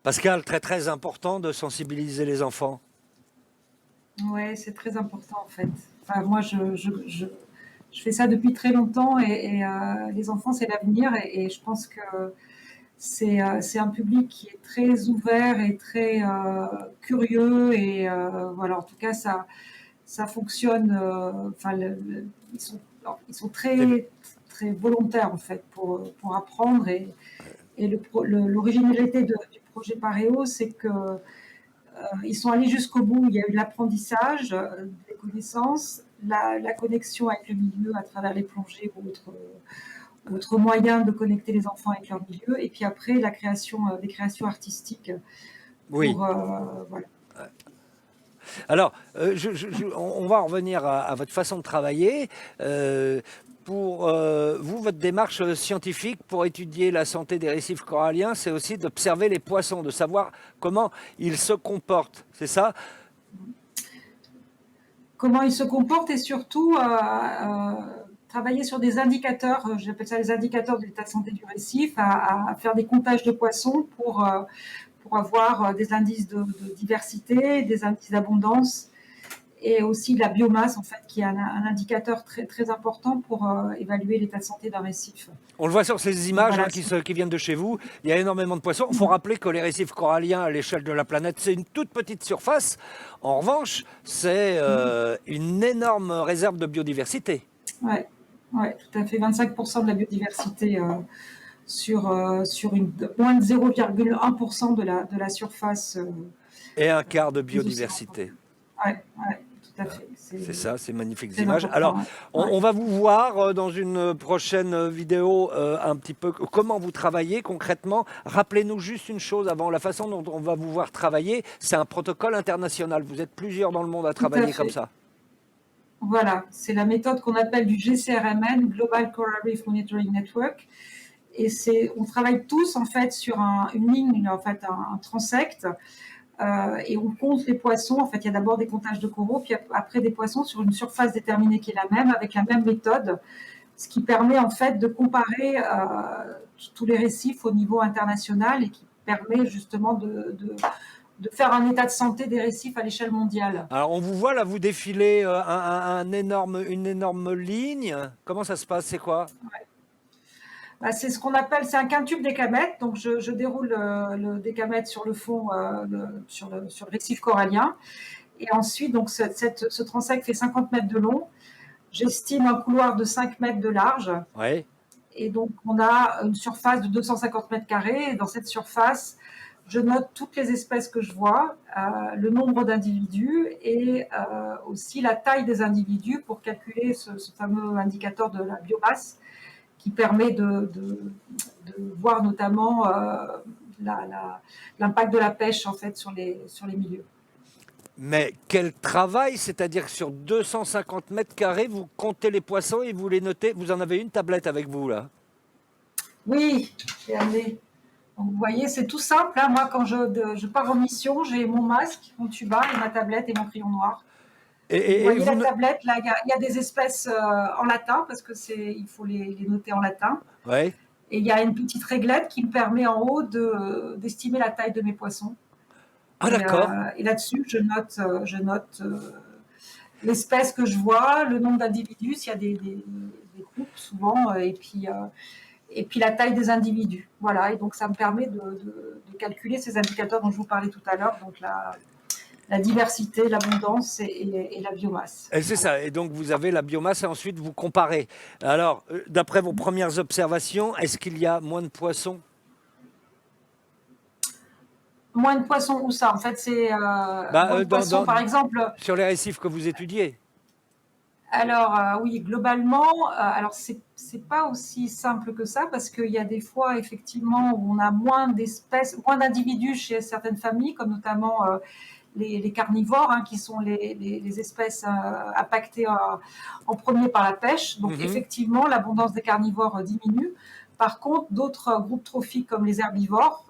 A: Pascal, très très important de sensibiliser les enfants.
F: Ouais, c'est très important en fait. Enfin, moi, je fais ça depuis très longtemps et les enfants, c'est l'avenir et je pense que c'est un public qui est très ouvert et très curieux et voilà, en tout cas, ça fonctionne. Enfin, ils sont très, très volontaires en fait pour apprendre et l'originalité du projet Pareo, c'est que ils sont allés jusqu'au bout. Il y a eu l'apprentissage, des connaissances, la connexion avec le milieu à travers les plongées ou autres moyens de connecter les enfants avec leur milieu. Et puis après, la création, des créations artistiques
A: Oui.
F: pour, voilà.
A: Alors, on va en revenir à votre façon de travailler. Pour vous, votre démarche scientifique pour étudier la santé des récifs coralliens, c'est aussi d'observer les poissons, de savoir comment ils se comportent, c'est ça?
F: Comment ils se comportent et surtout travailler sur des indicateurs, j'appelle ça les indicateurs de l'état de santé du récif, à faire des comptages de poissons pour avoir des indices de diversité, des indices d'abondance et aussi la biomasse, en fait, qui est un indicateur très, très important pour évaluer l'état de santé d'un récif.
A: On le voit sur ces images
F: Voilà.
A: qui viennent de chez vous. Il y a énormément de poissons. Il faut rappeler que les récifs coralliens à l'échelle de la planète, c'est une toute petite surface. En revanche, c'est une énorme réserve de biodiversité.
F: Oui, ouais, tout à fait. 25% de la biodiversité sur moins de 0,1% de la surface.
A: Et un quart de biodiversité.
F: Oui, ouais, tout à fait.
A: C'est ça, ces magnifiques
F: très
A: images.
F: important,
A: Alors,
F: ouais.
A: on va vous voir dans une prochaine vidéo un petit peu comment vous travaillez concrètement. Rappelez-nous juste une chose avant, la façon dont on va vous voir travailler, c'est un protocole international. Vous êtes plusieurs dans le monde à travailler comme ça.
F: Voilà, c'est la méthode qu'on appelle du GCRMN, Global Coral Reef Monitoring Network. Et on travaille tous en fait sur une ligne, en fait, un transect. Et on compte les poissons. En fait, il y a d'abord des comptages de coraux, puis après des poissons sur une surface déterminée qui est la même, avec la même méthode, ce qui permet en fait de comparer tous les récifs au niveau international et qui permet justement de faire un état de santé des récifs à l'échelle mondiale.
A: Alors, on vous voit là, vous défilez une énorme ligne. Comment ça se passe? C'est quoi?
F: Bah, c'est ce qu'on appelle, c'est un quintube décamètre. Donc, je déroule le décamètre sur le fond, sur le récif corallien. Et ensuite, donc, ce transect fait 50 mètres de long. J'estime un couloir de 5 mètres de large.
A: Ouais.
F: Et donc, on a une surface de 250 mètres carrés. Et dans cette surface, je note toutes les espèces que je vois, le nombre d'individus et aussi la taille des individus pour calculer ce fameux indicateur de la biomasse qui permet de voir notamment l'impact de la pêche en fait sur les milieux.
A: Mais quel travail, c'est-à-dire que sur 250 mètres carrés, vous comptez les poissons et vous les notez. Vous en avez une tablette avec vous là?
F: Oui, j'ai amené. Donc, vous voyez, c'est tout simple. Hein. Moi, quand je pars en mission, j'ai mon masque, mon tuba et ma tablette et mon crayon noir. Vous voyez la tablette, là, il y a des espèces en latin, parce que il faut les noter en latin.
A: Ouais.
F: Et il y a une petite réglette qui me permet en haut d'estimer la taille de mes poissons.
A: Ah, d'accord.
F: Et là-dessus, je note l'espèce que je vois, le nombre d'individus, s'il y a des groupes souvent, et puis la taille des individus. Voilà, et donc ça me permet de calculer ces indicateurs dont je vous parlais tout à l'heure, donc la diversité, l'abondance et la biomasse.
A: Et c'est ça, et donc vous avez la biomasse et ensuite vous comparez. Alors, d'après vos premières observations, est-ce qu'il y a moins de poissons?
F: Moins de poissons, où ça? En fait, c'est moins de poissons, par exemple.
A: Sur les récifs que vous étudiez?
F: Alors, oui, globalement, alors c'est pas aussi simple que ça, parce qu'il y a des fois, effectivement, où on a moins d'espèces, moins d'individus chez certaines familles, comme notamment les carnivores, hein, qui sont les espèces impactées en premier par la pêche. Donc, effectivement, l'abondance des carnivores diminue. Par contre, d'autres groupes trophiques, comme les herbivores,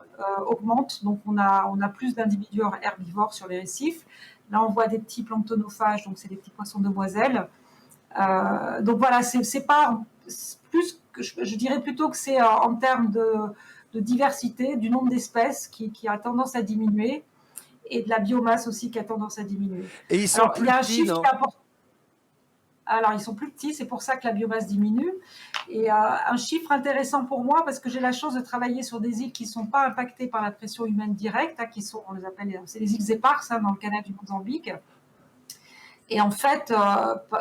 F: augmentent. Donc, on a plus d'individus herbivores sur les récifs. Là, on voit des petits planctonophages, donc c'est des petits poissons demoiselles. Donc voilà, c'est pas plus que je dirais plutôt que c'est en termes de diversité, du nombre d'espèces qui a tendance à diminuer et de la biomasse aussi qui a tendance à diminuer.
A: Et ils sont plus petits, non?
F: Alors, ils sont plus petits, c'est pour ça que la biomasse diminue. Et un chiffre intéressant pour moi, parce que j'ai la chance de travailler sur des îles qui ne sont pas impactées par la pression humaine directe, hein, on les appelle, c'est les îles éparses, hein, dans le canal du Mozambique. Et en fait,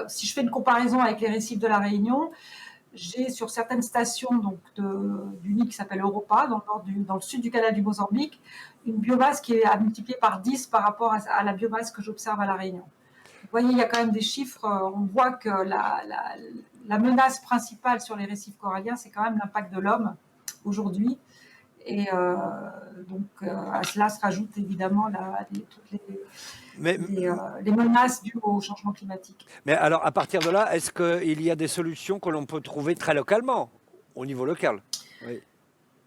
F: si je fais une comparaison avec les récifs de la Réunion, j'ai sur certaines stations d'une île qui s'appelle Europa, dans le sud du canal du Mozambique, une biomasse qui est à multiplier par 10 par rapport à la biomasse que j'observe à la Réunion. Vous voyez, il y a quand même des chiffres. On voit que la menace principale sur les récifs coralliens, c'est quand même l'impact de l'homme aujourd'hui. Et donc, à cela se rajoutent évidemment toutes les menaces dues au changement climatique.
A: Mais alors, à partir de là, est-ce qu'il y a des solutions que l'on peut trouver très localement, au niveau local? Oui.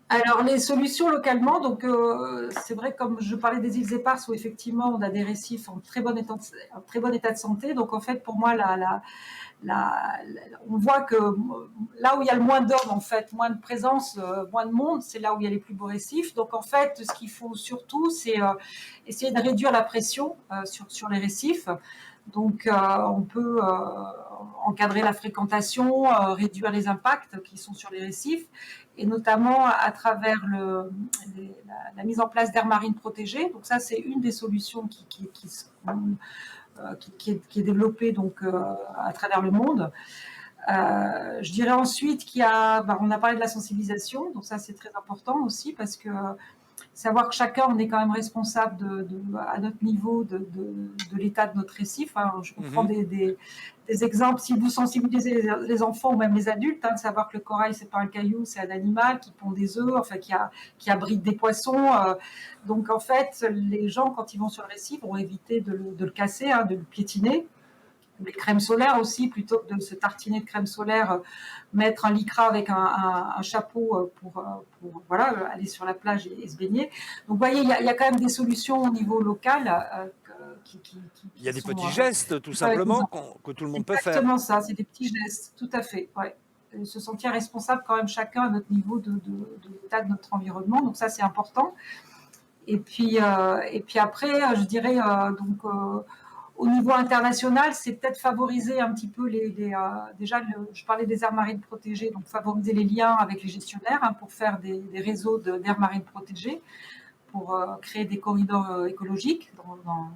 F: Alors, les solutions localement, donc c'est vrai, comme je parlais des îles éparses, où effectivement on a des récifs en très bon état de santé. Donc en fait, pour moi, on voit que là où il y a le moins d'hommes, en fait, moins de présence, moins de monde, c'est là où il y a les plus beaux récifs. Donc en fait, ce qu'il faut surtout, c'est essayer de réduire la pression sur les récifs. Donc, on peut encadrer la fréquentation, réduire les impacts qui sont sur les récifs, et notamment à travers la mise en place d'aires marines protégées. Donc ça, c'est une des solutions qui est développée donc, à travers le monde. Je dirais ensuite on a parlé de la sensibilisation, donc ça c'est très important aussi, parce que savoir que chacun, on est quand même responsable à notre niveau de l'état de notre récif. Je prends des exemples. Si vous sensibilisez les enfants ou même les adultes, de savoir que le corail, c'est pas un caillou, c'est un animal qui pond des œufs, enfin qui abrite des poissons. Donc en fait, les gens, quand ils vont sur le récif, vont éviter de le casser, de le piétiner. Les crèmes solaires aussi, plutôt que de se tartiner de crème solaire, mettre un lycra avec un chapeau pour aller sur la plage et se baigner. Donc vous voyez, il y a quand même des solutions au niveau local.
A: Il y a des petits gestes, tout simplement, que tout le monde peut faire.
F: Exactement ça, c'est des petits gestes, tout à fait. Ouais. Se sentir responsable quand même chacun à notre niveau de l'état de notre environnement. Donc ça, c'est important. Et puis après, je dirais au niveau international, c'est peut-être favoriser un petit peu déjà, je parlais des aires marines protégées, donc favoriser les liens avec les gestionnaires pour faire des réseaux d'aires marines protégées, pour créer des corridors écologiques.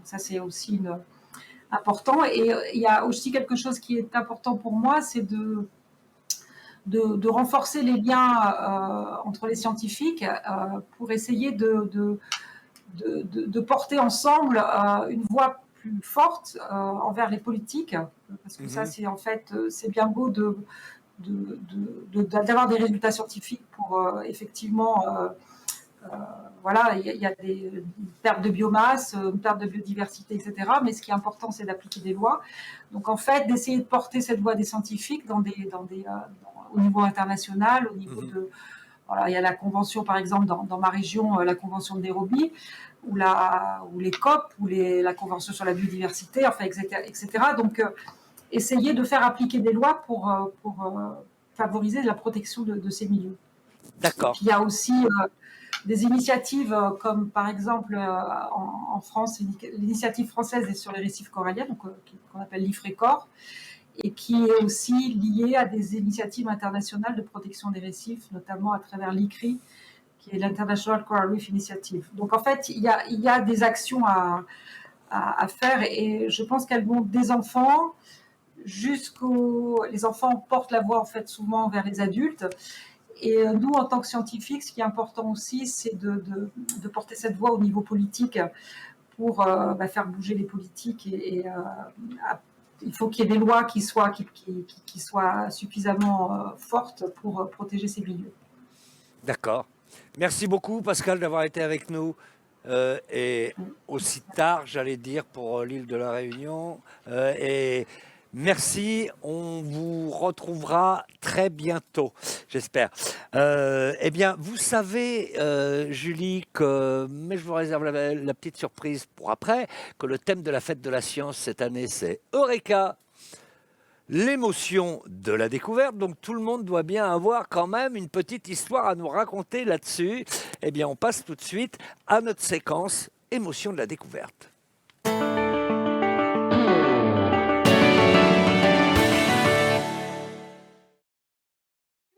F: Ça, c'est aussi important. Et il y a aussi quelque chose qui est important pour moi, c'est de renforcer les liens entre les scientifiques pour essayer de porter ensemble une voix plus forte envers les politiques, parce que ça, c'est en fait, c'est bien beau d'avoir des résultats scientifiques pour effectivement, il y a une perte de biomasse, une perte de biodiversité, etc. Mais ce qui est important, c'est d'appliquer des lois. Donc en fait, d'essayer de porter cette voix des scientifiques au niveau international, au niveau il y a la convention, par exemple, dans ma région, la convention de Nairobi, ou les COP, ou la Convention sur la biodiversité, enfin, etc. Donc, essayer de faire appliquer des lois pour favoriser la protection de ces milieux.
A: D'accord.
F: Il y a aussi des initiatives comme, par exemple, en France, l'initiative française sur les récifs coralliens, qu'on appelle l'IFRECOR, et qui est aussi liée à des initiatives internationales de protection des récifs, notamment à travers l'ICRI, qui est l'International Coral Reef Initiative. Donc en fait, il y a des actions à faire, et je pense qu'elles vont des enfants les enfants portent la voix en fait souvent vers les adultes, et nous, en tant que scientifiques, ce qui est important aussi, c'est de porter cette voix au niveau politique pour faire bouger les politiques, et il faut qu'il y ait des lois qui soient suffisamment fortes pour protéger ces milieux.
A: D'accord. Merci beaucoup, Pascal, d'avoir été avec nous et aussi tard, j'allais dire, pour l'île de la Réunion. Et merci, on vous retrouvera très bientôt, j'espère. Eh bien, vous savez, Julie, mais je vous réserve la petite surprise pour après, que le thème de la fête de la science cette année, c'est Eureka, l'émotion de la découverte. Donc tout le monde doit bien avoir quand même une petite histoire à nous raconter là-dessus. Eh bien, on passe tout de suite à notre séquence émotion de la découverte.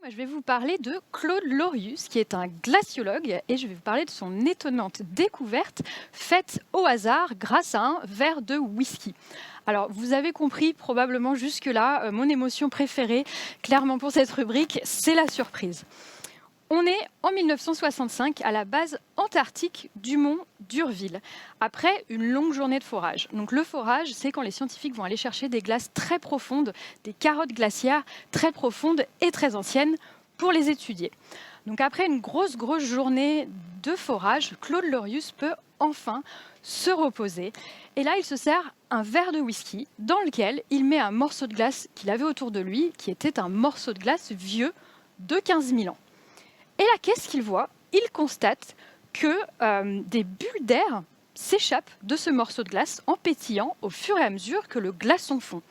H: Je vais vous parler de Claude Lorius, qui est un glaciologue, et je vais vous parler de son étonnante découverte faite au hasard grâce à un verre de whisky. Alors, vous avez compris probablement jusque-là, mon émotion préférée, clairement pour cette rubrique, c'est la surprise. On est en 1965 à la base antarctique du mont d'Urville, après une longue journée de forage. Donc le forage, c'est quand les scientifiques vont aller chercher des glaces très profondes, des carottes glaciaires très profondes et très anciennes pour les étudier. Donc après une grosse journée de forage, Claude Lorius peut enfin se reposer. Et là, il se sert un verre de whisky dans lequel il met un morceau de glace qu'il avait autour de lui, qui était un morceau de glace vieux de 15 000 ans. Et là, qu'est-ce qu'il voit? Il constate que des bulles d'air s'échappent de ce morceau de glace en pétillant au fur et à mesure que le glaçon fond.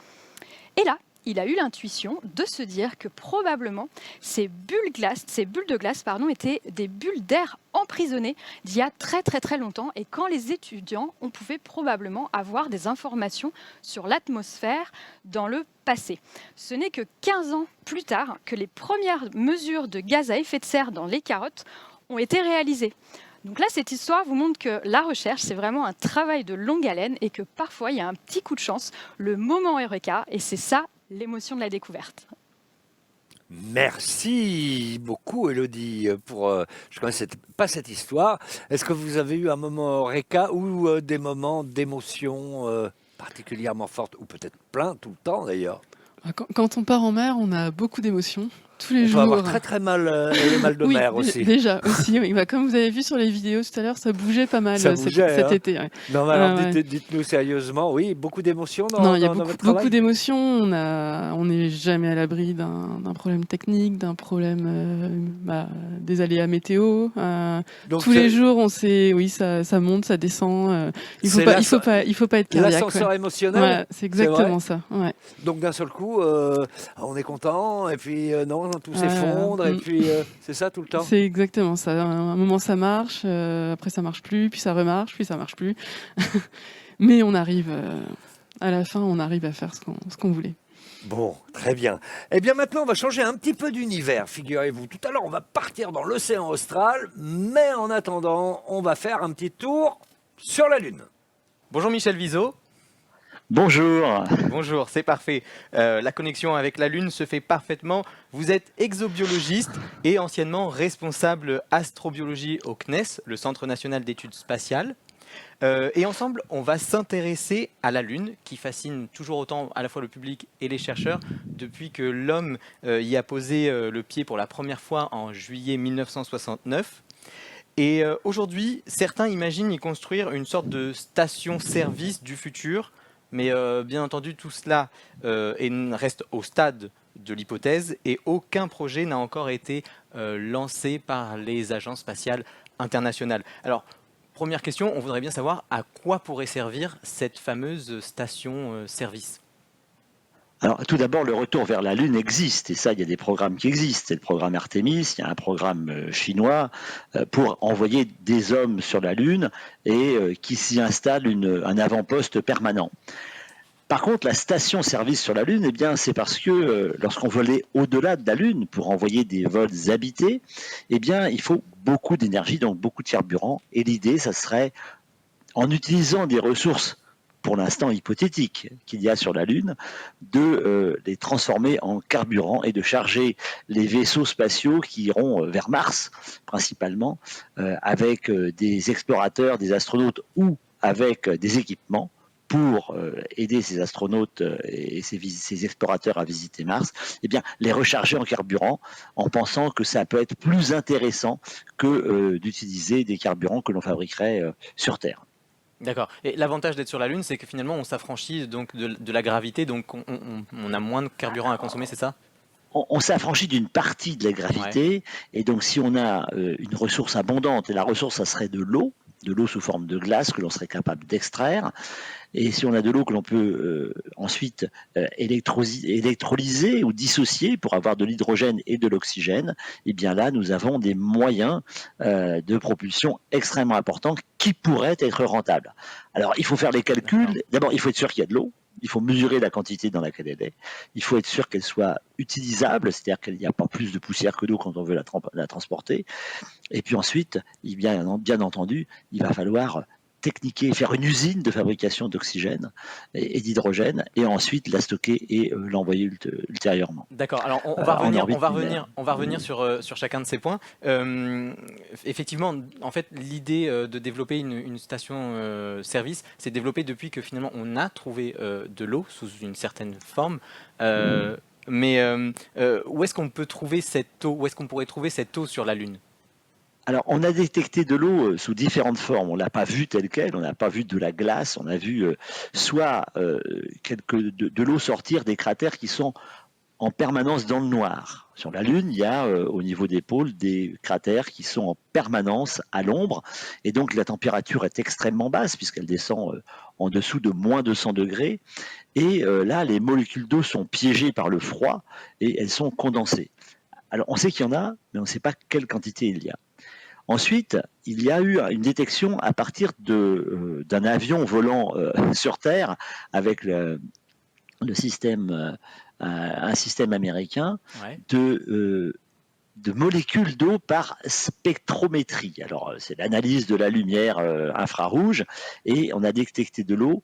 H: Et là, il a eu l'intuition de se dire que probablement ces bulles de glace, étaient des bulles d'air emprisonnées d'il y a très très très longtemps. Et quand les étudiants, on pouvait probablement avoir des informations sur l'atmosphère dans le passé. Ce n'est que 15 ans plus tard que les premières mesures de gaz à effet de serre dans les carottes ont été réalisées. Donc là, cette histoire vous montre que la recherche, c'est vraiment un travail de longue haleine et que parfois, il y a un petit coup de chance, le moment Eureka, et c'est ça l'émotion de la découverte.
A: Merci beaucoup, Élodie. Je ne connaissais pas cette histoire. Est-ce que vous avez eu un moment Eureka ou des moments d'émotion particulièrement fortes, ou peut-être plein tout le temps d'ailleurs?
B: Quand on part en mer, on a beaucoup d'émotions. Tous les
A: On
B: jours.
A: peut avoir très très mal, le mal de
B: Oui,
A: mer aussi.
B: Déjà, aussi. Oui. Comme vous avez vu sur les vidéos tout à l'heure, ça bougeait pas mal
A: Ça bougeait,
B: cet
A: hein.
B: été. Ouais.
A: Non, mais alors
B: Ouais.
A: dites-nous sérieusement, oui, beaucoup d'émotions dans,
B: Non, il y a
A: dans votre
B: beaucoup
A: travail?
B: d'émotions. On n'est jamais à l'abri d'un problème technique, d'un problème des aléas météo.
A: Donc,
B: Tous les jours, on sait, oui, ça monte, ça descend. Il faut pas être cardiaque.
A: L'ascenseur émotionnel.
B: Voilà, c'est exactement ça. Ouais.
A: Donc d'un seul coup, on est content, et puis non, tout
B: Voilà.
A: s'effondre, et puis c'est ça tout le temps.
B: C'est exactement ça. Un moment, ça marche, après, ça marche plus, puis ça remarche, puis ça marche plus. Mais on arrive, à la fin, on arrive à faire ce qu'on voulait.
A: Bon, très bien. Eh bien maintenant, on va changer un petit peu d'univers, figurez-vous. Tout à l'heure, on va partir dans l'océan austral, mais en attendant, on va faire un petit tour sur la Lune.
D: Bonjour Michel Viseau.
I: Bonjour.
D: Bonjour, c'est parfait. La connexion avec la Lune se fait parfaitement. Vous êtes exobiologiste et anciennement responsable astrobiologie au CNES, le Centre national d'études spatiales. Et ensemble, on va s'intéresser à la Lune, qui fascine toujours autant à la fois le public et les chercheurs, depuis que l'homme y a posé le pied pour la première fois en juillet 1969. Et aujourd'hui, certains imaginent y construire une sorte de station-service du futur. Mais bien entendu, tout cela reste au stade de l'hypothèse et aucun projet n'a encore été lancé par les agences spatiales internationales. Alors, première question, on voudrait bien savoir à quoi pourrait servir cette fameuse station-service.
I: Alors, tout d'abord, le retour vers la Lune existe, et ça, il y a des programmes qui existent. C'est le programme Artemis, il y a un programme chinois pour envoyer des hommes sur la Lune et qui s'y installe un avant-poste permanent. Par contre, la station-service sur la Lune, eh bien, c'est parce que lorsqu'on volait au-delà de la Lune pour envoyer des vols habités, eh bien, il faut beaucoup d'énergie, donc beaucoup de carburant. Et l'idée, ça serait, en utilisant des ressources pour l'instant hypothétique qu'il y a sur la Lune, de les transformer en carburant et de charger les vaisseaux spatiaux qui iront vers Mars, principalement, avec des explorateurs, des astronautes ou avec des équipements pour aider ces astronautes et ces explorateurs à visiter Mars, eh bien, les recharger en carburant en pensant que ça peut être plus intéressant que d'utiliser des carburants que l'on fabriquerait sur Terre.
D: D'accord. Et l'avantage d'être sur la Lune, c'est que finalement, on s'affranchit donc de la gravité, donc on a moins de carburant à consommer, c'est ça ?
I: On s'affranchit d'une partie de la gravité, et donc si on a une ressource abondante, et la ressource, ça serait de l'eau sous forme de glace que l'on serait capable d'extraire, et si on a de l'eau que l'on peut ensuite électrolyser ou dissocier pour avoir de l'hydrogène et de l'oxygène, eh bien là, nous avons des moyens de propulsion extrêmement importants qui pourraient être rentables. Alors, il faut faire les calculs. D'abord, il faut être sûr qu'il y a de l'eau. Il faut mesurer la quantité dans laquelle elle est. Il faut être sûr qu'elle soit utilisable, c'est-à-dire qu'il n'y a pas plus de poussière que d'eau quand on veut la transporter. Et puis ensuite, bien entendu, il va falloir faire une usine de fabrication d'oxygène et d'hydrogène, et ensuite la stocker et l'envoyer ultérieurement.
D: D'accord. Alors on va revenir sur chacun de ces points. Effectivement, en fait, l'idée de développer une station service s'est développée depuis que finalement on a trouvé de l'eau sous une certaine forme. Mais où est-ce qu'on peut trouver cette eau ? Où est-ce qu'on pourrait trouver cette eau sur la Lune ?
I: Alors, on a détecté de l'eau sous différentes formes. On ne l'a pas vue telle qu'elle, on n'a pas vu de la glace, on a vu soit de l'eau sortir des cratères qui sont en permanence dans le noir. Sur la Lune, il y a au niveau des pôles des cratères qui sont en permanence à l'ombre, et donc la température est extrêmement basse puisqu'elle descend en dessous de moins 200 degrés, et là les molécules d'eau sont piégées par le froid et elles sont condensées. Alors on sait qu'il y en a, mais on ne sait pas quelle quantité il y a. Ensuite, il y a eu une détection à partir d'un avion volant sur Terre avec un système américain de molécules d'eau par spectrométrie. Alors, c'est l'analyse de la lumière infrarouge, et on a détecté de l'eau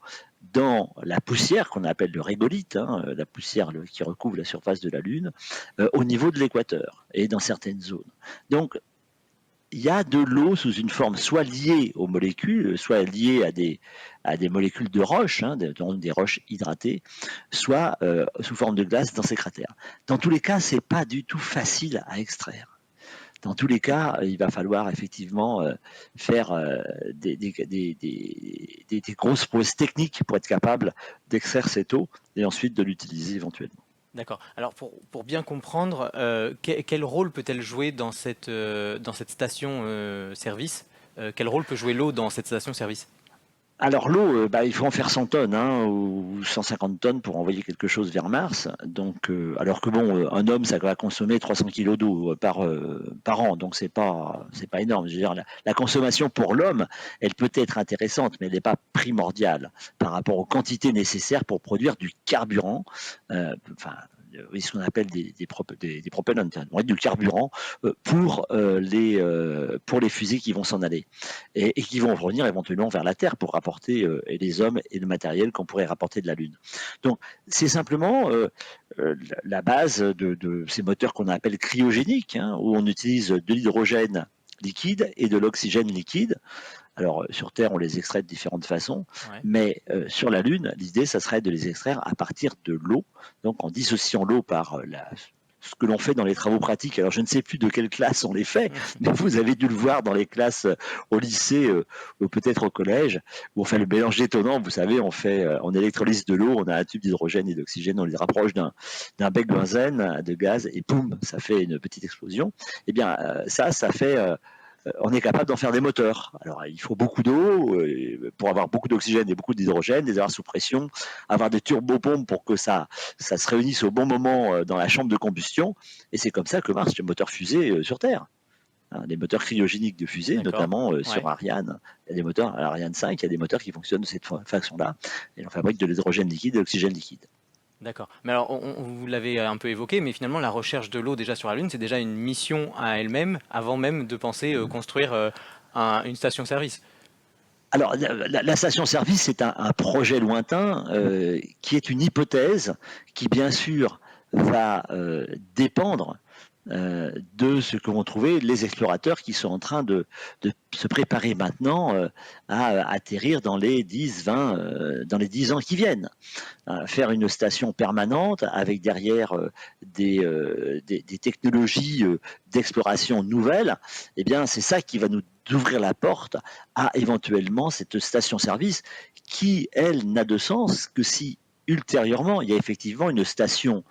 I: dans la poussière qu'on appelle le régolithe, la poussière qui recouvre la surface de la Lune, au niveau de l'équateur et dans certaines zones. Donc, il y a de l'eau sous une forme soit liée aux molécules, soit liée à des molécules de roches, des roches hydratées, soit sous forme de glace dans ces cratères. Dans tous les cas, ce n'est pas du tout facile à extraire. Dans tous les cas, il va falloir effectivement faire des grosses prouesses techniques pour être capable d'extraire cette eau et ensuite de l'utiliser éventuellement.
D: D'accord. Alors pour bien comprendre, quel rôle peut-elle jouer dans cette station-service Quel rôle peut jouer l'eau dans cette station-service?
I: Alors l'eau, il faut en faire 100 tonnes ou 150 tonnes pour envoyer quelque chose vers Mars. Donc, alors que un homme, ça va consommer 300 kg d'eau par an, donc c'est pas énorme. Je veux dire, la consommation pour l'homme, elle peut être intéressante, mais elle n'est pas primordiale par rapport aux quantités nécessaires pour produire du carburant. Ce qu'on appelle des propellants, du carburant pour les fusées qui vont s'en aller et qui vont revenir éventuellement vers la Terre pour rapporter les hommes et le matériel qu'on pourrait rapporter de la Lune. Donc c'est simplement la base de ces moteurs qu'on appelle cryogéniques, où on utilise de l'hydrogène liquide et de l'oxygène liquide. Alors, sur Terre, on les extrait de différentes façons, mais sur la Lune, l'idée, ça serait de les extraire à partir de l'eau, donc en dissociant l'eau par ce que l'on fait dans les travaux pratiques. Alors, je ne sais plus de quelle classe on les fait, mais vous avez dû le voir dans les classes au lycée ou peut-être au collège, où on fait le mélange détonnant. Vous savez, on électrolyse de l'eau, on a un tube d'hydrogène et d'oxygène, on les rapproche d'un bec benzène, de gaz, et boum, ça fait une petite explosion. Eh bien, ça fait... on est capable d'en faire des moteurs. Alors, il faut beaucoup d'eau pour avoir beaucoup d'oxygène et beaucoup d'hydrogène, les avoir sous pression, avoir des turbopompes pour que ça se réunisse au bon moment dans la chambre de combustion. Et c'est comme ça que marchent les moteurs fusées sur Terre. Les moteurs cryogéniques de fusée, notamment sur Ariane. Il y a des moteurs, à Ariane 5, il y a des moteurs qui fonctionnent de cette façon-là. Et on fabrique de l'hydrogène liquide et de l'oxygène liquide.
D: D'accord. Mais alors, vous l'avez un peu évoqué, mais finalement, la recherche de l'eau déjà sur la Lune, c'est déjà une mission à elle-même, avant même de penser construire une station-service.
I: Alors, la station-service, c'est un projet lointain qui est une hypothèse qui, bien sûr, va dépendre de ce que vont trouver les explorateurs qui sont en train de se préparer maintenant à atterrir dans les 10 ans qui viennent. Faire une station permanente avec derrière des technologies d'exploration nouvelles, eh bien c'est ça qui va nous ouvrir la porte à éventuellement cette station-service qui, elle, n'a de sens que si ultérieurement il y a effectivement une station,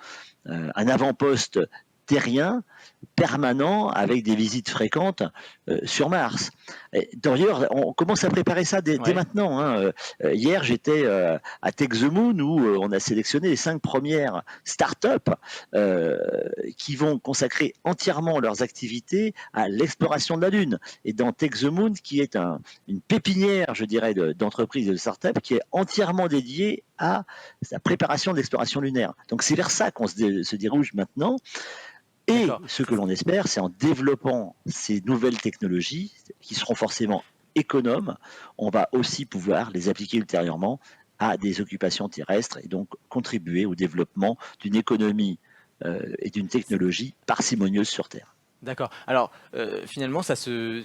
I: un avant-poste terrien permanent avec des visites fréquentes sur Mars. D'ailleurs, on commence à préparer ça dès maintenant. Hier, j'étais à Take the Moon où on a sélectionné les 5 premières startups qui vont consacrer entièrement leurs activités à l'exploration de la Lune. Et dans Take the Moon, qui est une pépinière, je dirais, d'entreprises et de startups qui est entièrement dédiée à la préparation de l'exploration lunaire. Donc c'est vers ça qu'on se dirige maintenant. Et ce que l'on espère, c'est en développant ces nouvelles technologies qui seront forcément économes, on va aussi pouvoir les appliquer ultérieurement à des occupations terrestres et donc contribuer au développement d'une économie et d'une technologie parcimonieuse sur Terre.
D: D'accord. Alors, finalement,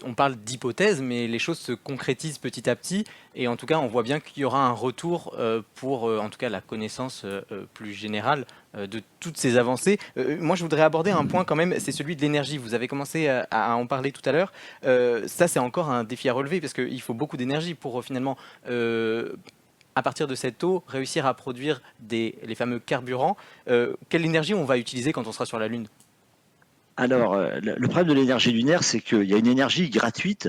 D: on parle d'hypothèse, mais les choses se concrétisent petit à petit. Et en tout cas, on voit bien qu'il y aura un retour pour, en tout cas, la connaissance plus générale de toutes ces avancées. Moi, je voudrais aborder un point quand même, c'est celui de l'énergie. Vous avez commencé à en parler tout à l'heure. Ça, c'est encore un défi à relever, parce qu'il faut beaucoup d'énergie pour finalement à partir de cette eau, réussir à produire les fameux carburants. Quelle énergie on va utiliser quand on sera sur la Lune?
I: Alors, le problème de l'énergie lunaire, c'est qu'il y a une énergie gratuite,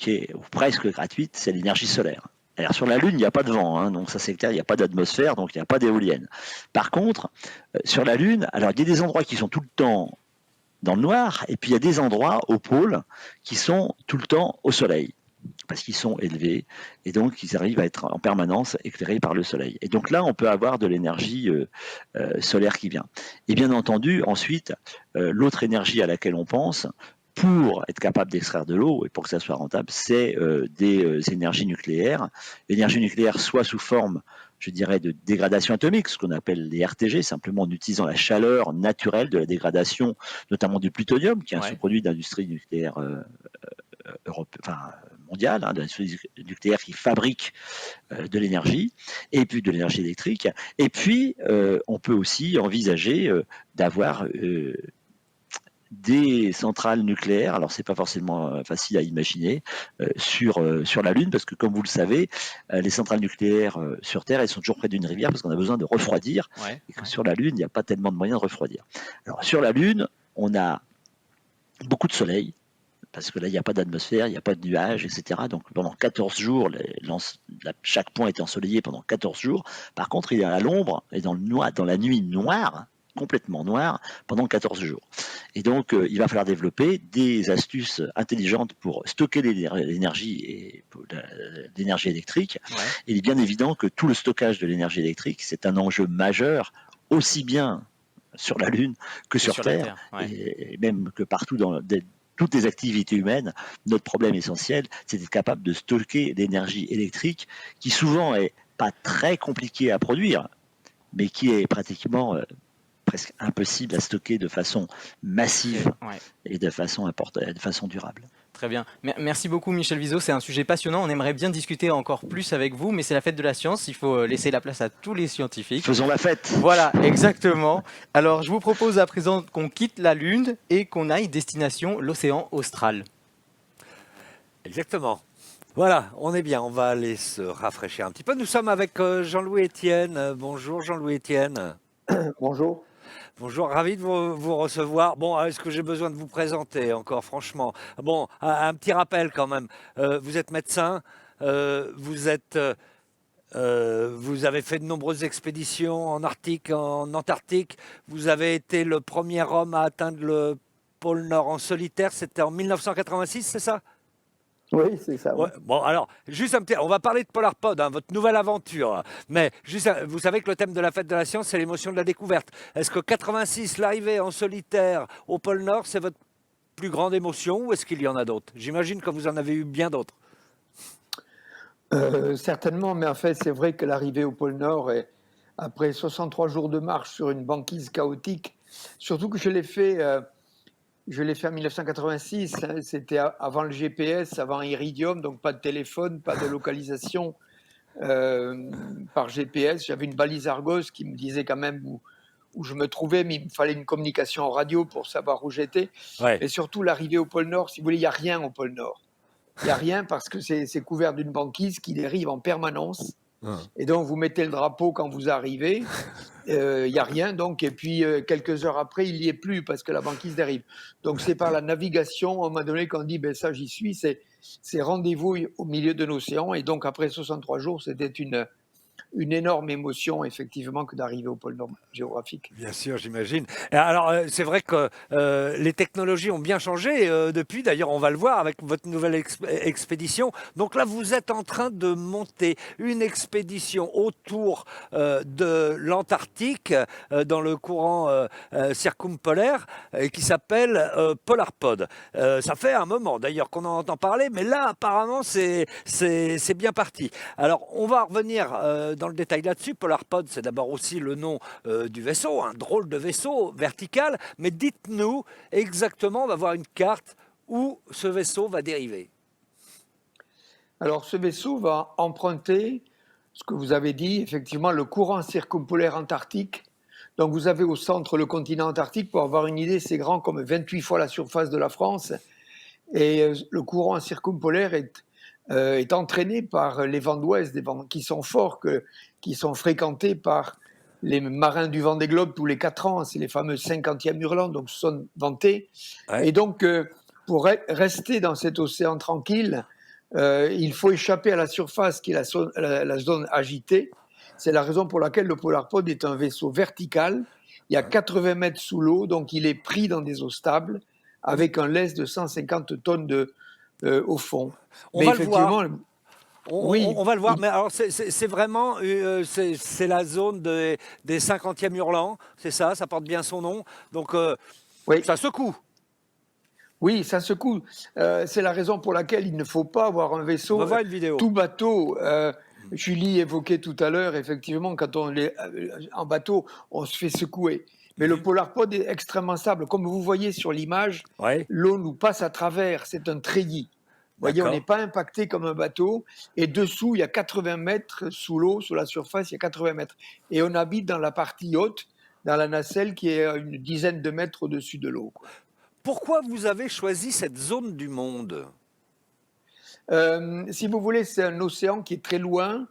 I: ou presque gratuite, c'est l'énergie solaire. Alors, sur la Lune, il n'y a pas de vent, hein, donc ça c'est clair, il n'y a pas d'atmosphère, donc il n'y a pas d'éolienne. Par contre, sur la Lune, alors il y a des endroits qui sont tout le temps dans le noir, et puis il y a des endroits au pôle qui sont tout le temps au soleil, parce qu'ils sont élevés, et donc ils arrivent à être en permanence éclairés par le soleil. Et donc là, on peut avoir de l'énergie solaire qui vient. Et bien entendu, ensuite, l'autre énergie à laquelle on pense, pour être capable d'extraire de l'eau, et pour que ça soit rentable, c'est des énergies nucléaires. L'énergie nucléaire, soit sous forme, je dirais, de dégradation atomique, ce qu'on appelle les RTG, simplement en utilisant la chaleur naturelle de la dégradation, notamment du plutonium, qui est un sous-produit de l'industrie nucléaire mondiale, hein, de l'industrie nucléaire qui fabrique de l'énergie, et puis de l'énergie électrique. Et puis, on peut aussi envisager d'avoir des centrales nucléaires, alors c'est pas forcément facile à imaginer, sur la Lune, parce que comme vous le savez, les centrales nucléaires sur Terre, elles sont toujours près d'une rivière parce qu'on a besoin de refroidir, et que sur la Lune, il n'y a pas tellement de moyens de refroidir. Alors sur la Lune, on a beaucoup de soleil, parce que là, il n'y a pas d'atmosphère, il n'y a pas de nuages, etc. Donc pendant 14 jours, chaque point est ensoleillé pendant 14 jours. Par contre, il est à l'ombre et dans la nuit noire, complètement noire, pendant 14 jours. Et donc, il va falloir développer des astuces intelligentes pour stocker l'énergie électrique. Il est bien évident que tout le stockage de l'énergie électrique, c'est un enjeu majeur, aussi bien sur la Lune que sur Terre, et même que partout dans toutes les activités humaines. Notre problème essentiel, c'est d'être capable de stocker l'énergie électrique, qui souvent est pas très compliquée à produire, mais qui est pratiquement presque impossible à stocker de façon massive et de façon durable.
D: Très bien. Merci beaucoup Michel Viseau, c'est un sujet passionnant. On aimerait bien discuter encore plus avec vous, mais c'est la fête de la science, il faut laisser la place à tous les scientifiques.
I: Faisons la fête.
D: Voilà, exactement. Alors je vous propose à présent qu'on quitte la Lune et qu'on aille destination l'océan Austral.
A: Exactement. Voilà, on est bien, on va aller se rafraîchir un petit peu. Nous sommes avec Jean-Louis Etienne. Bonjour Jean-Louis Etienne.
J: Bonjour.
A: Bonjour, ravi de vous recevoir. Bon, est-ce que j'ai besoin de vous présenter encore, franchement? Bon, un petit rappel quand même. Vous êtes médecin, vous avez fait de nombreuses expéditions en Arctique, en Antarctique. Vous avez été le premier homme à atteindre le pôle Nord en solitaire. C'était en 1986, c'est ça?
J: Oui, c'est ça.
A: Ouais, bon, alors, juste un petit... On va parler de PolarPod, hein, votre nouvelle aventure. Mais juste, vous savez que le thème de la fête de la science, c'est l'émotion de la découverte. Est-ce que 86, l'arrivée en solitaire au pôle Nord, c'est votre plus grande émotion ou est-ce qu'il y en a d'autres? J'imagine que vous en avez eu bien d'autres.
J: Certainement, mais en fait, c'est vrai que l'arrivée au pôle Nord, après 63 jours de marche sur une banquise chaotique, surtout que je l'ai fait en 1986, hein, c'était avant le GPS, avant Iridium, donc pas de téléphone, pas de localisation par GPS. J'avais une balise Argos qui me disait quand même où je me trouvais, mais il me fallait une communication en radio pour savoir où j'étais.
A: Ouais.
J: Et surtout, l'arrivée au pôle Nord, si vous voulez, il n'y a rien au pôle Nord. Il n'y a rien parce que c'est couvert d'une banquise qui dérive en permanence. Et donc, vous mettez le drapeau quand vous arrivez. Il n'y a rien, donc, et puis quelques heures après, il n'y est plus parce que la banquise dérive. Donc, c'est par la navigation, à un moment donné, qu'on dit, ben ça, j'y suis, c'est rendez-vous au milieu de l'océan. Et donc, après 63 jours, c'était une énorme émotion, effectivement, que d'arriver au pôle Nord géographique.
A: Bien sûr, j'imagine. Alors, c'est vrai que les technologies ont bien changé depuis. D'ailleurs, on va le voir avec votre nouvelle expédition. Donc là, vous êtes en train de monter une expédition autour de l'Antarctique dans le courant circumpolaire qui s'appelle PolarPod. Ça fait un moment, d'ailleurs, qu'on en entend parler, mais là, apparemment, c'est bien parti. Alors, on va revenir dans le détail là-dessus. PolarPod, c'est d'abord aussi le nom du vaisseau, un drôle de vaisseau vertical. Mais dites-nous exactement, on va voir une carte où ce vaisseau va dériver.
J: Alors, ce vaisseau va emprunter, ce que vous avez dit, effectivement, le courant circumpolaire antarctique. Donc, vous avez au centre le continent antarctique. Pour avoir une idée, c'est grand comme 28 fois la surface de la France. Et le courant circumpolaire est est entraîné par les vents d'ouest, des vents qui sont forts, qui sont fréquentés par les marins du Vendée Globe tous les 4 ans. C'est les fameux 50e hurlants, donc ce sont vantés.
A: Ouais.
J: Et donc, pour rester dans cet océan tranquille, il faut échapper à la surface, qui est la zone agitée. C'est la raison pour laquelle le Polar Pod est un vaisseau vertical. Il y a 80 mètres sous l'eau, donc il est pris dans des eaux stables, avec un lest de 150 tonnes au fond.
A: On
J: Mais
A: va le voir.
J: effectivement,
A: Oui. On va le voir,
J: il-
A: mais alors c'est vraiment c'est la zone des 50e hurlants, c'est ça, ça porte bien son nom. Donc
J: oui.
A: ça secoue.
J: Oui, ça secoue. C'est la raison pour laquelle il ne faut pas avoir un
A: On
J: vaisseau
A: va voir une vidéo.
J: tout bateau. Julie évoquait tout à l'heure, effectivement, quand on est en bateau, on se fait secouer. Mais le Polar Pod est extrêmement stable. Comme vous voyez sur l'image,
A: Ouais.
J: l'eau nous passe à travers. C'est un treillis. Vous voyez, on
A: D'accord.
J: n'est pas impacté comme un bateau. Et dessous, il y a 80 mètres sous l'eau, sous la surface, il y a 80 mètres. Et on habite dans la partie haute, dans la nacelle qui est à une dizaine de mètres au-dessus de l'eau, quoi.
A: Pourquoi vous avez choisi cette zone du monde?
J: Si vous voulez, c'est un océan qui est très loin,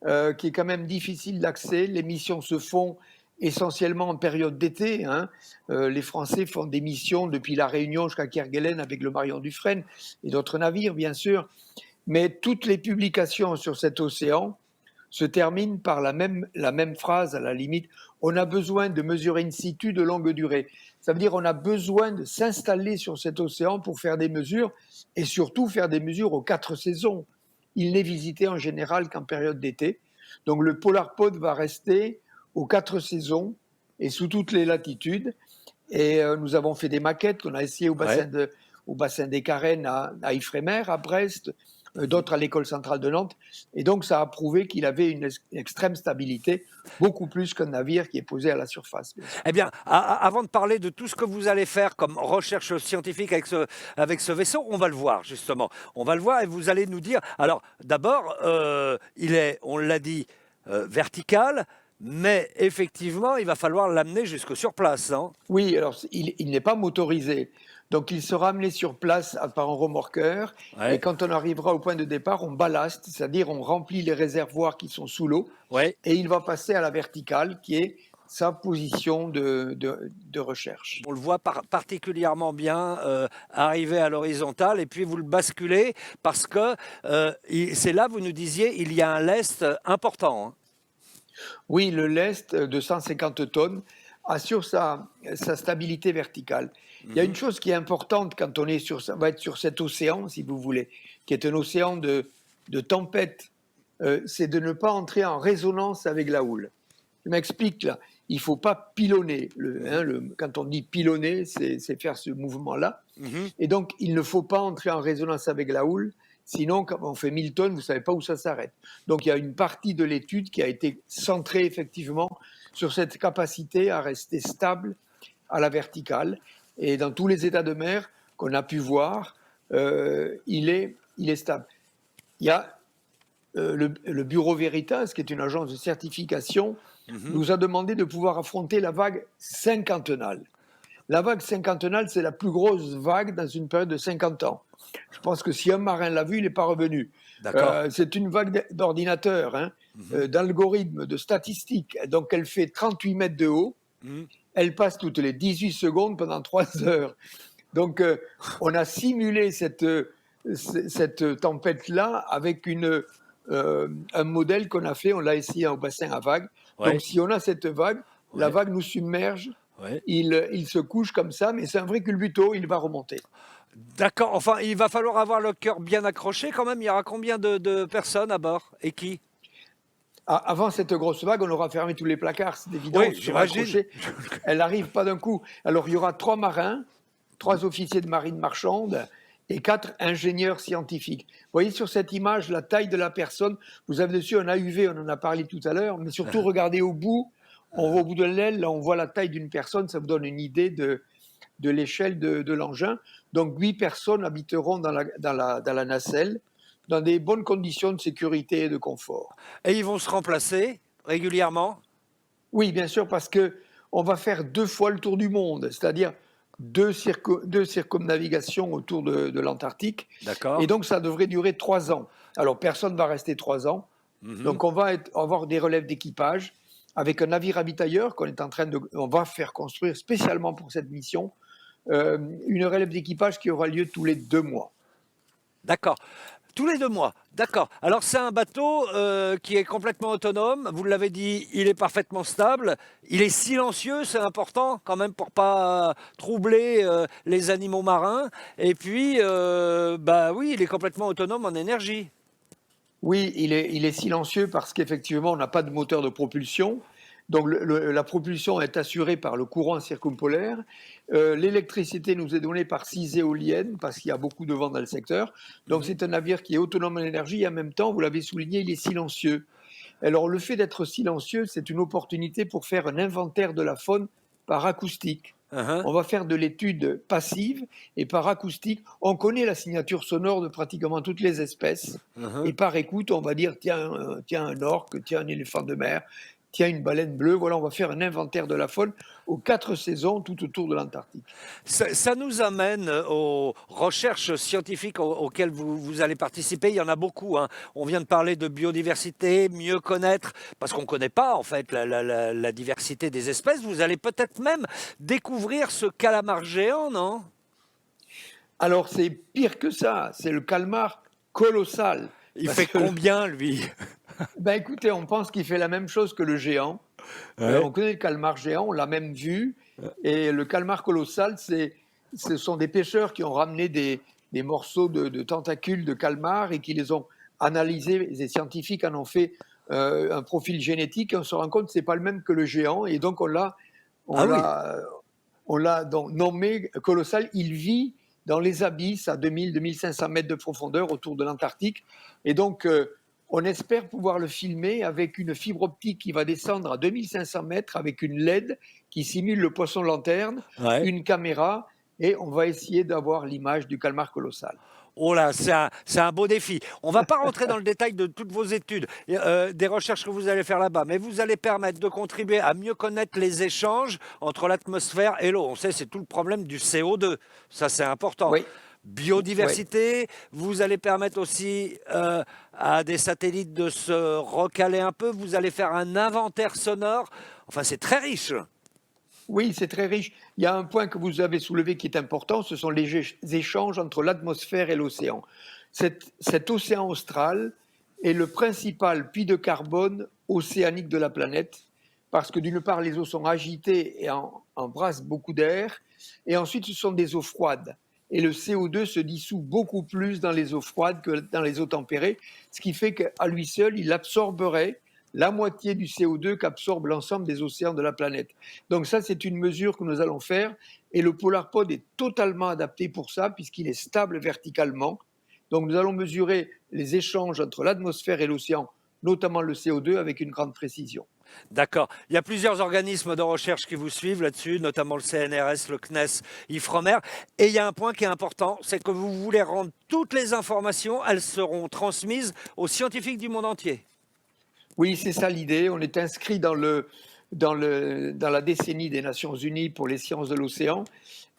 J: qui est quand même difficile d'accès. Les missions se font essentiellement en période d'été, hein. Les Français font des missions depuis La Réunion jusqu'à Kerguelen avec le Marion Dufresne et d'autres navires, bien sûr. Mais toutes les publications sur cet océan se terminent par la même phrase, à la limite. On a besoin de mesurer in situ de longue durée. Ça veut dire qu'on a besoin de s'installer sur cet océan pour faire des mesures et surtout faire des mesures aux 4 saisons. Il n'est visité en général qu'en période d'été. Donc le Polar Pod va rester aux 4 saisons et sous toutes les latitudes. Et nous avons fait des maquettes qu'on a essayées au bassin des Carennes à Ifremer, à Brest, d'autres à l'école centrale de Nantes. Et donc ça a prouvé qu'il avait une extrême stabilité, beaucoup plus qu'un navire qui est posé à la surface.
A: Eh bien, avant de parler de tout ce que vous allez faire comme recherche scientifique avec ce vaisseau, on va le voir justement. On va le voir et vous allez nous dire. Alors, d'abord, il est, on l'a dit, vertical, mais effectivement, il va falloir l'amener jusque sur place, hein.
J: Oui, alors il n'est pas motorisé. Donc il sera amené sur place par un remorqueur.
A: Ouais.
J: Et quand on arrivera au point de départ, on ballaste, c'est-à-dire on remplit les réservoirs qui sont sous l'eau.
A: Ouais.
J: Et il va passer à la verticale, qui est sa position de recherche.
A: On le voit particulièrement bien arriver à l'horizontale et puis vous le basculez parce que c'est là, vous nous disiez, il y a un lest important, hein.
J: Oui, le lest de 150 tonnes assure sa stabilité verticale. Il y a une chose qui est importante quand on va être sur cet océan, si vous voulez, qui est un océan de tempête, c'est de ne pas entrer en résonance avec la houle. Je m'explique là. Il ne faut pas pilonner. Quand on dit pilonner, c'est faire ce mouvement-là. Et donc, il ne faut pas entrer en résonance avec la houle. Sinon, quand on fait 1000 tonnes, vous ne savez pas où ça s'arrête. Donc, il y a une partie de l'étude qui a été centrée effectivement sur cette capacité à rester stable à la verticale. Et dans tous les états de mer qu'on a pu voir, il est stable. Il y a le Bureau Veritas, qui est une agence de certification, nous a demandé de pouvoir affronter la vague cinquantennale. La vague cinquantennale, c'est la plus grosse vague dans une période de 50 ans. Je pense que si un marin l'a vu, il n'est pas revenu. C'est une vague d'ordinateur, hein, d'algorithmes, de statistiques. Donc, elle fait 38 mètres de haut. Elle passe toutes les 18 secondes pendant 3 heures. Donc, on a simulé cette tempête-là avec un modèle qu'on a fait. On l'a essayé au bassin à vagues.
A: Ouais.
J: Donc, si on a cette vague, la vague nous submerge.
A: Ouais.
J: Il se couche comme ça, mais c'est un vrai culbuto, il va remonter.
A: D'accord, enfin, il va falloir avoir le cœur bien accroché quand même. Il y aura combien de personnes à bord et qui?
J: Avant cette grosse vague, on aura fermé tous les placards, c'est évident.
A: Oui, j'imagine.
J: Elle n'arrive pas d'un coup. Alors, il y aura 3 marins, 3 officiers de marine marchande et 4 ingénieurs scientifiques. Vous voyez sur cette image la taille de la personne. Vous avez dessus un AUV, on en a parlé tout à l'heure, mais surtout regardez au bout. On voit au bout de l'aile, là, on voit la taille d'une personne, ça vous donne une idée de l'échelle de l'engin. Donc 8 personnes habiteront dans la nacelle, dans des bonnes conditions de sécurité et de confort.
A: Et ils vont se remplacer régulièrement?
J: Oui, bien sûr, parce qu'on va faire 2 fois le tour du monde. C'est-à-dire, deux circumnavigations autour de l'Antarctique.
A: D'accord.
J: Et donc, ça devrait durer 3 ans. Alors, personne ne va rester 3 ans. Donc, on va avoir des relèves d'équipage avec un navire ravitailleur on va faire construire spécialement pour cette mission, une relève d'équipage qui aura lieu tous les 2 mois.
A: D'accord. Tous les 2 mois, d'accord. Alors c'est un bateau qui est complètement autonome, vous l'avez dit, il est parfaitement stable, il est silencieux, c'est important quand même pour pas troubler les animaux marins, et puis bah oui, il est complètement autonome en énergie.
J: Oui, il est silencieux parce qu'effectivement, on n'a pas de moteur de propulsion. Donc, la propulsion est assurée par le courant circumpolaire. L'électricité nous est donnée par 6 éoliennes parce qu'il y a beaucoup de vent dans le secteur. Donc, c'est un navire qui est autonome en énergie et en même temps, vous l'avez souligné, il est silencieux. Alors, le fait d'être silencieux, c'est une opportunité pour faire un inventaire de la faune par acoustique. On va faire de l'étude passive et par acoustique. On connaît la signature sonore de pratiquement toutes les espèces. Et par écoute, on va dire tiens un orque, tiens un éléphant de mer, tiens une baleine bleue. Voilà, on va faire un inventaire de la faune aux 4 saisons tout autour de l'Antarctique.
A: Ça nous amène aux recherches scientifiques auxquelles vous allez participer. Il y en a beaucoup, hein. On vient de parler de biodiversité, mieux connaître, parce qu'on ne connaît pas en fait la diversité des espèces. Vous allez peut-être même découvrir ce calamar géant, non?
J: Alors c'est pire que ça, c'est le calmar colossal.
A: Il fait combien lui?
J: Ben écoutez, on pense qu'il fait la même chose que le géant.
A: Ouais.
J: On connaît le calmar géant, on l'a même vu. Et le calmar colossal, ce sont des pêcheurs qui ont ramené des morceaux de tentacules de calmar et qui les ont analysés. Les scientifiques en ont fait un profil génétique et on se rend compte que ce n'est pas le même que le géant. Et donc on l'a donc nommé colossal. Il vit dans les abysses à 2000-2500 mètres de profondeur autour de l'Antarctique. Et donc, on espère pouvoir le filmer avec une fibre optique qui va descendre à 2500 mètres avec une LED qui simule le poisson lanterne, une caméra, et on va essayer d'avoir l'image du calmar colossal.
A: Oh là, c'est un beau défi. On ne va pas rentrer dans le détail de toutes vos études, des recherches que vous allez faire là-bas, mais vous allez permettre de contribuer à mieux connaître les échanges entre l'atmosphère et l'eau. On sait, c'est tout le problème du CO2. Ça, c'est important.
J: Oui.
A: Biodiversité, vous allez permettre aussi à des satellites de se recaler un peu. Vous allez faire un inventaire sonore. Enfin, c'est très riche.
J: Oui, c'est très riche. Il y a un point que vous avez soulevé qui est important, ce sont les échanges entre l'atmosphère et l'océan. Cet océan austral est le principal puits de carbone océanique de la planète, parce que d'une part, les eaux sont agitées et embrassent beaucoup d'air, et ensuite, ce sont des eaux froides. Et le CO2 se dissout beaucoup plus dans les eaux froides que dans les eaux tempérées, ce qui fait qu'à lui seul, il absorberait la moitié du CO2 qu'absorbe l'ensemble des océans de la planète. Donc ça, c'est une mesure que nous allons faire et le PolarPod est totalement adapté pour ça puisqu'il est stable verticalement. Donc nous allons mesurer les échanges entre l'atmosphère et l'océan, notamment le CO2, avec une grande précision.
A: D'accord. Il y a plusieurs organismes de recherche qui vous suivent là-dessus, notamment le CNRS, le CNES, IFREMER. Et il y a un point qui est important, c'est que vous voulez rendre toutes les informations, elles seront transmises aux scientifiques du monde entier.
J: Oui, c'est ça l'idée. On est inscrit dans la décennie des Nations Unies pour les sciences de l'océan.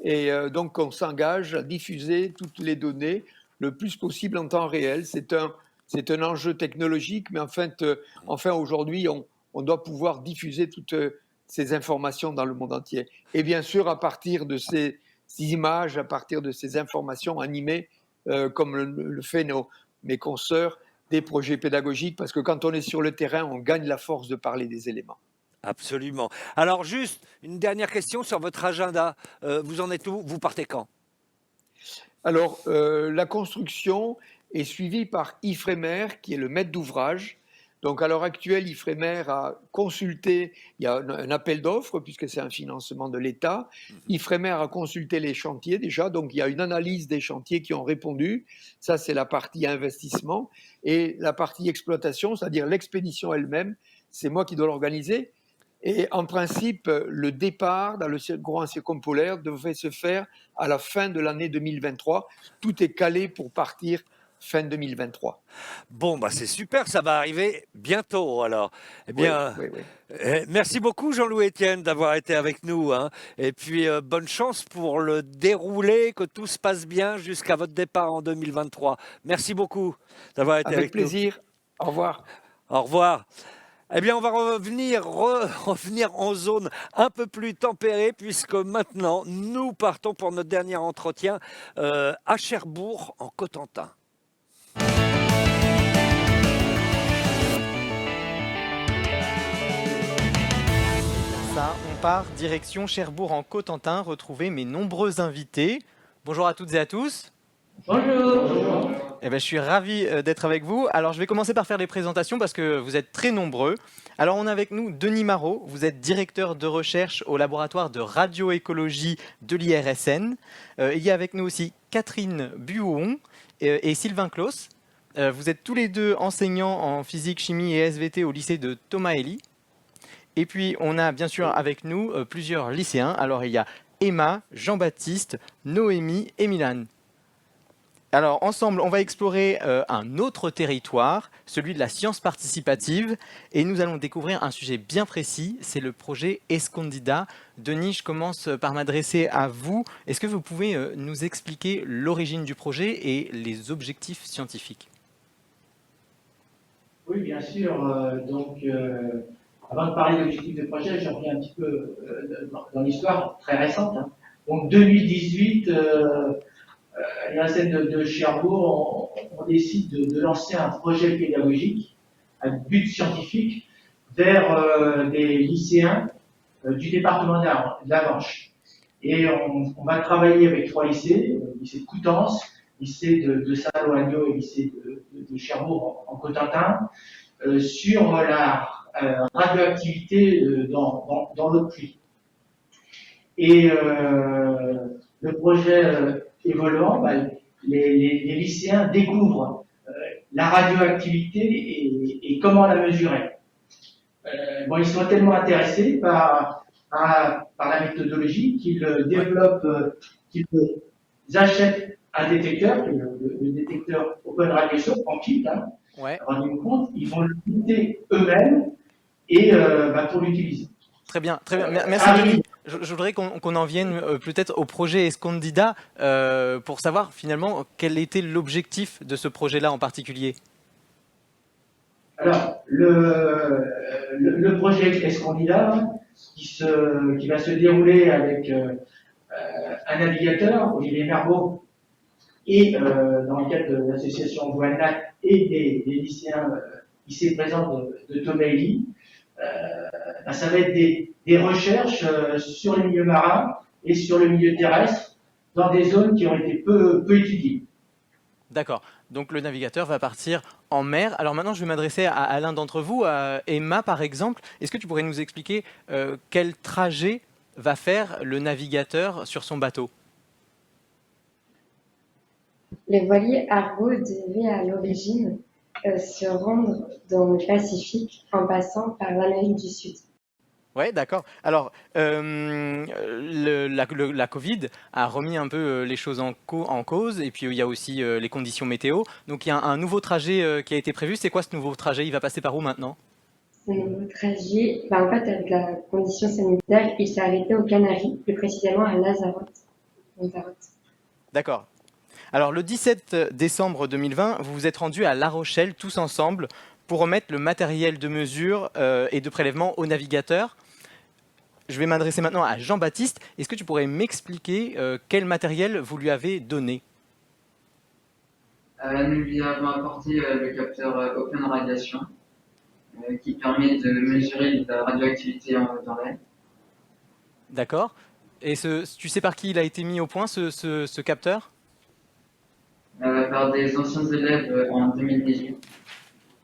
J: Et donc, on s'engage à diffuser toutes les données le plus possible en temps réel. C'est un enjeu technologique, mais enfin aujourd'hui, on doit pouvoir diffuser toutes ces informations dans le monde entier. Et bien sûr, à partir de ces images, à partir de ces informations animées, comme le fait mes consoeurs, des projets pédagogiques, parce que quand on est sur le terrain, on gagne la force de parler des éléments.
A: Absolument. Alors juste une dernière question sur votre agenda. Vous en êtes où? Vous partez quand?
J: Alors, la construction est suivie par IFREMER, qui est le maître d'ouvrage. Donc, à l'heure actuelle, IFREMER a consulté, il y a un appel d'offres, puisque c'est un financement de l'État. IFREMER a consulté les chantiers déjà, donc il y a une analyse des chantiers qui ont répondu. Ça, c'est la partie investissement. Et la partie exploitation, c'est-à-dire l'expédition elle-même, c'est moi qui dois l'organiser. Et en principe, le départ dans le courant circumpolaire devrait se faire à la fin de l'année 2023. Tout est calé pour partir fin 2023.
A: Bon, bah c'est super, ça va arriver bientôt alors. Eh bien,
J: Oui, oui, oui.
A: merci beaucoup Jean-Louis Etienne d'avoir été avec nous, hein. Et puis bonne chance pour le déroulé, que tout se passe bien jusqu'à votre départ en 2023. Merci beaucoup d'avoir été avec nous.
J: Avec plaisir. Au revoir.
A: Au revoir. Eh bien, on va revenir en zone un peu plus tempérée, puisque maintenant, nous partons pour notre dernier entretien à Cherbourg, en Cotentin.
D: On part direction Cherbourg en Cotentin, retrouver mes nombreux invités. Bonjour à toutes et à tous.
K: Bonjour.
D: Eh ben, je suis ravi d'être avec vous. Alors, je vais commencer par faire les présentations parce que vous êtes très nombreux. Alors, on a avec nous Denis Marot. Vous êtes directeur de recherche au laboratoire de radioécologie de l'IRSN. Il y a avec nous aussi Catherine Buon et Sylvain Claus. Vous êtes tous les deux enseignants en physique, chimie et SVT au lycée de Thomas-Hélie. Et puis, on a bien sûr avec nous plusieurs lycéens. Alors, il y a Emma, Jean-Baptiste, Noémie et Milan. Alors, ensemble, on va explorer un autre territoire, celui de la science participative. Et nous allons découvrir un sujet bien précis, c'est le projet Escondida. Denis, je commence par m'adresser à vous. Est-ce que vous pouvez nous expliquer l'origine du projet et les objectifs scientifiques ?
K: Oui, bien sûr. Avant de parler de l'objectif de projet, je reviens un petit peu dans l'histoire très récente. Hein. Donc 2018, l'IRSN de Cherbourg, on décide de lancer un projet pédagogique à but scientifique vers des lycéens du département de la Manche. Et on va travailler avec 3 lycées, le lycée de Coutances, lycée de Saint-Loagno et lycée de Cherbourg en Cotentin, sur la radioactivité dans l'eau de pluie. Et le projet évoluant, les lycéens découvrent la radioactivité et comment la mesurer. Ils sont tellement intéressés par la méthodologie qu'ils développent, qu'ils achètent un détecteur, le détecteur Open Radiation, en kit, hein.
D: Ouais.
K: Rendez-vous compte, ils vont le monter eux-mêmes et pour l'utiliser.
D: Très bien, très bien. Merci Denis. Je voudrais qu'on en vienne peut-être au projet Escondida pour savoir finalement quel était l'objectif de ce projet-là en particulier.
K: Alors, le projet Escondida, qui va se dérouler avec un navigateur, Olivier Merbeau, et dans le cadre de l'association Voanat et des lycéens lycées présents de Thomas-Hélie, ça va être des recherches sur les milieux marins et sur le milieu terrestre dans des zones qui ont été peu étudiées.
D: D'accord. Donc le navigateur va partir en mer. Alors maintenant, je vais m'adresser à l'un d'entre vous, à Emma par exemple. Est-ce que tu pourrais nous expliquer quel trajet va faire le navigateur sur son bateau ?
L: Les voiliers Argo devaient à l'origine se rendre dans le Pacifique en passant par l'Amérique du Sud.
D: Ouais, d'accord. Alors, la Covid a remis un peu les choses en cause, et puis il y a aussi les conditions météo. Donc il y a un nouveau trajet qui a été prévu. C'est quoi ce nouveau trajet ? Il va passer par où maintenant ?
L: Ce nouveau trajet, en fait, avec la condition sanitaire, il s'est arrêté aux Canaries, plus précisément à Lanzarote.
D: D'accord. Alors, le 17 décembre 2020, vous vous êtes rendus à La Rochelle, tous ensemble, pour remettre le matériel de mesure et de prélèvement au navigateur. Je vais m'adresser maintenant à Jean-Baptiste. Est-ce que tu pourrais m'expliquer quel matériel vous lui avez donné ?
M: Nous lui avons apporté le capteur Open Radiation, qui permet de mesurer la radioactivité dans l'air.
D: D'accord. Et tu sais par qui il a été mis au point, ce capteur ?
M: Par des anciens élèves en 2018.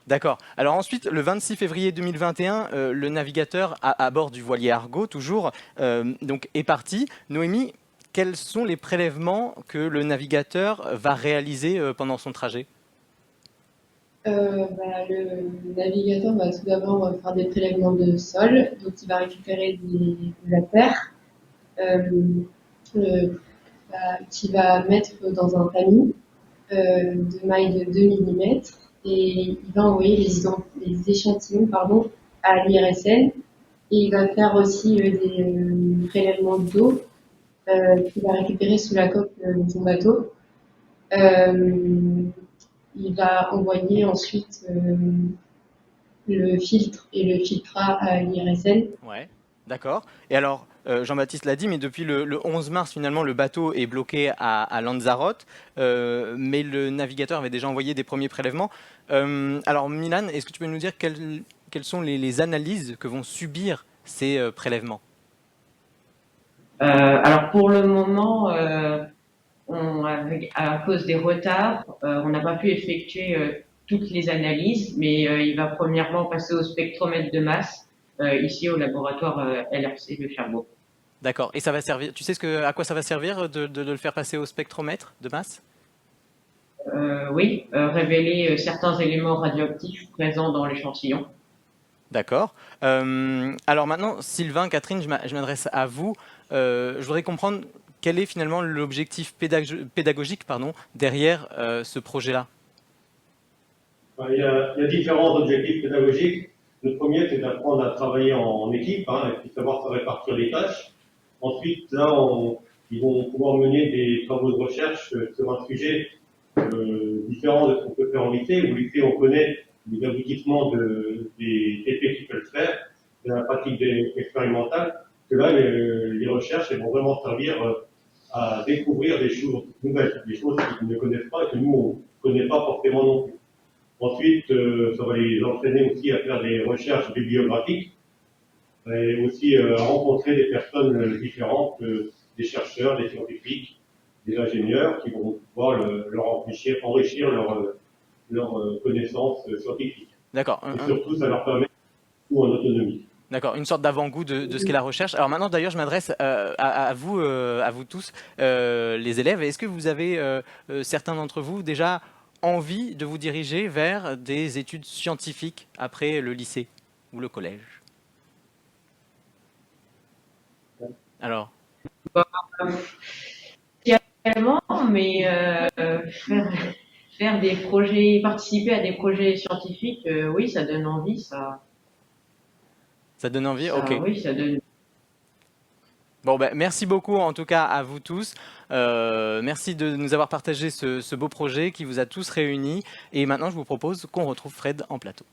D: D'accord. Alors ensuite, le 26 février 2021, le navigateur à bord du voilier Argo, toujours, est parti. Noémie, quels sont les prélèvements que le navigateur va réaliser pendant son trajet ?
N: Le navigateur va tout d'abord faire des prélèvements de sol, donc il va récupérer de la terre qu'il va mettre dans un tamis. de maille de 2 mm et il va envoyer les échantillons à l'IRSN. Et il va faire aussi des prélèvements d'eau qu'il va récupérer sous la coque de son bateau. Il va envoyer ensuite le filtre et le filtrat à l'IRSN.
D: Ouais, d'accord. Et alors, Jean-Baptiste l'a dit, mais depuis le 11 mars, finalement, le bateau est bloqué à Lanzarote, mais le navigateur avait déjà envoyé des premiers prélèvements. Alors, Milan, est-ce que tu peux nous dire quelles sont les analyses que vont subir ces prélèvements?
O: Alors, pour le moment, à cause des retards, on n'a pas pu effectuer toutes les analyses, mais il va premièrement passer au spectromètre de masse, ici au laboratoire LRC de Cherbourg.
D: D'accord. Et ça va servir. Tu sais à quoi ça va servir de le faire passer au spectromètre de masse?
O: Oui, révéler certains éléments radioactifs présents dans l'échantillon.
D: D'accord. Alors maintenant, Sylvain, Catherine, je m'adresse à vous. Je voudrais comprendre quel est finalement l'objectif pédagogique derrière ce projet-là.
P: Il y a différents objectifs pédagogiques. Le premier, c'est d'apprendre à travailler en équipe, et puis savoir se répartir les tâches. Ensuite, là, ils vont pouvoir mener des travaux de recherche sur un sujet différent de ce qu'on peut faire en lycée. Au lycée, on connaît les aboutissements des effets qu'ils peuvent faire, de la pratique expérimentale, que là, les recherches elles vont vraiment servir à découvrir des choses nouvelles, des choses qu'ils ne connaissent pas et que nous, on ne connaît pas forcément non plus. Ensuite, ça va les entraîner aussi à faire des recherches bibliographiques et aussi à rencontrer des personnes différentes, des chercheurs, des scientifiques, des ingénieurs qui vont pouvoir enrichir leur connaissances scientifiques.
D: D'accord.
P: Et surtout, ça leur permet tout en autonomie.
D: D'accord, une sorte d'avant-goût de ce qu'est la recherche. Alors maintenant, d'ailleurs, je m'adresse à vous tous, les élèves. Est-ce que vous avez, certains d'entre vous, déjà envie de vous diriger vers des études scientifiques après le lycée ou le collège? Alors
O: Également, mais faire des projets, participer à des projets scientifiques, oui, ça donne envie, ça.
D: Ça donne envie, ok.
O: Oui, ça donne.
D: Bon, merci beaucoup en tout cas à vous tous. Merci de nous avoir partagé ce beau projet qui vous a tous réunis. Et maintenant, je vous propose qu'on retrouve Fred en plateau.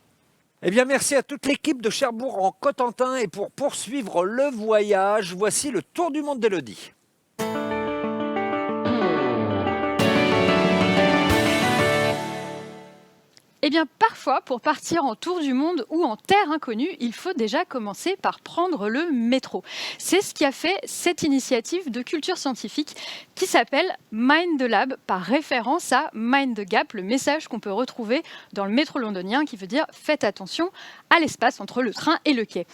A: Eh bien, merci à toute l'équipe de Cherbourg en Cotentin. Et pour poursuivre le voyage, voici le tour du monde d'Élodie.
H: Eh bien, parfois, pour partir en tour du monde ou en terre inconnue, il faut déjà commencer par prendre le métro. C'est ce qui a fait cette initiative de culture scientifique qui s'appelle Mind the Lab, par référence à Mind the Gap, le message qu'on peut retrouver dans le métro londonien qui veut dire « Faites attention à l'espace entre le train et le quai ».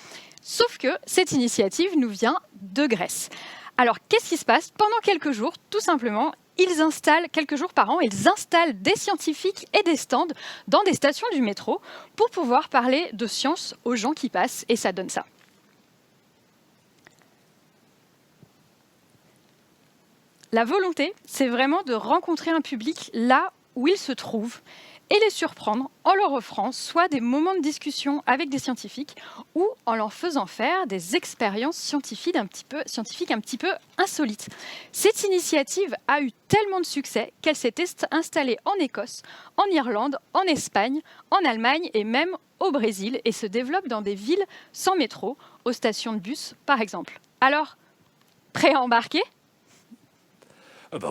H: Sauf que cette initiative nous vient de Grèce. Alors, qu'est-ce qui se passe? Pendant quelques jours, tout simplement, ils installent, quelques jours par an, ils installent des scientifiques et des stands dans des stations du métro pour pouvoir parler de science aux gens qui passent, et ça donne ça. La volonté, c'est vraiment de rencontrer un public là où il se trouve et les surprendre en leur offrant soit des moments de discussion avec des scientifiques ou en leur faisant faire des expériences scientifiques un petit peu insolites. Cette initiative a eu tellement de succès qu'elle s'est installée en Écosse, en Irlande, en Espagne, en Allemagne et même au Brésil et se développe dans des villes sans métro, aux stations de bus par exemple. Alors, prêt à embarquer ?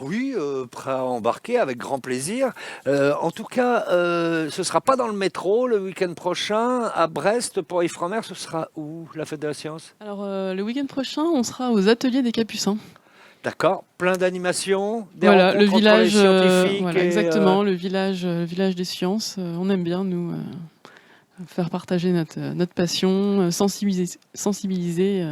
A: Oui, prêt à embarquer avec grand plaisir. En tout cas, ce ne sera pas dans le métro le week-end prochain. À Brest, pour Ifremer, ce sera où, la fête de la science?
B: Alors, le week-end prochain, on sera aux ateliers des Capucins.
A: D'accord, plein d'animations, des
B: voilà,
A: rencontres
B: le village,
A: entre les scientifiques.
B: voilà, exactement, le village des sciences. On aime bien, nous, faire partager notre passion, sensibiliser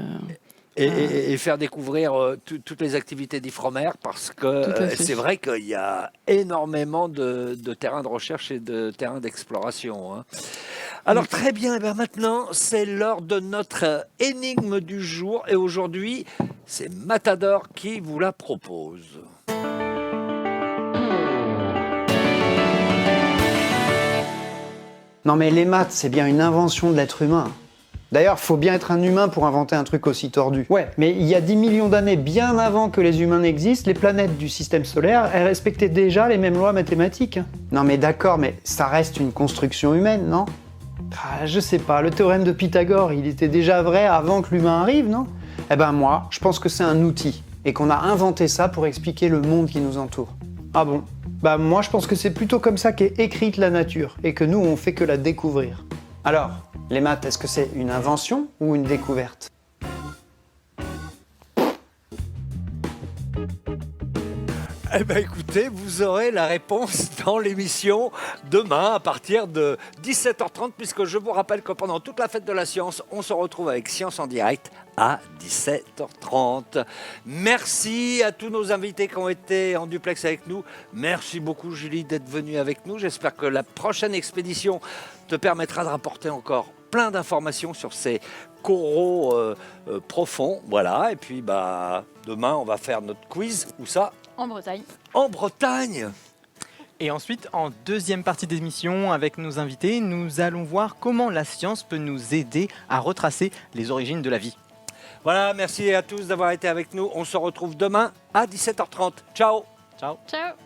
A: Et faire découvrir toutes les activités d'Ifremer, parce que c'est vrai qu'il y a énormément de terrains de recherche et de terrains d'exploration. Hein. Alors très bien, maintenant c'est l'heure de notre énigme du jour, et aujourd'hui c'est Matador qui vous la propose.
Q: Non mais les maths, c'est bien une invention de l'être humain. D'ailleurs, faut bien être un humain pour inventer un truc aussi tordu. Ouais, mais il y a 10 millions d'années, bien avant que les humains n'existent, les planètes du système solaire, elles respectaient déjà les mêmes lois mathématiques. Non mais d'accord, mais ça reste une construction humaine, non? Je sais pas, le théorème de Pythagore, il était déjà vrai avant que l'humain arrive, non? Eh ben moi, je pense que c'est un outil, et qu'on a inventé ça pour expliquer le monde qui nous entoure. Ah bon? Bah moi je pense que c'est plutôt comme ça qu'est écrite la nature, et que nous on fait que la découvrir. Alors, les maths, est-ce que c'est une invention ou une découverte?
A: Eh bien écoutez, vous aurez la réponse dans l'émission demain à partir de 17h30, puisque je vous rappelle que pendant toute la fête de la science, on se retrouve avec Science en direct à 17h30. Merci à tous nos invités qui ont été en duplex avec nous. Merci beaucoup Julie d'être venue avec nous. J'espère que la prochaine expédition te permettra de rapporter encore plein d'informations sur ces coraux profonds. Voilà, et puis demain on va faire notre quiz. Où ça?
H: En Bretagne.
A: En Bretagne.
D: Et ensuite, en deuxième partie d'émission, avec nos invités, nous allons voir comment la science peut nous aider à retracer les origines de la vie.
A: Voilà, merci à tous d'avoir été avec nous. On se retrouve demain à 17h30. Ciao.
D: Ciao.
H: Ciao.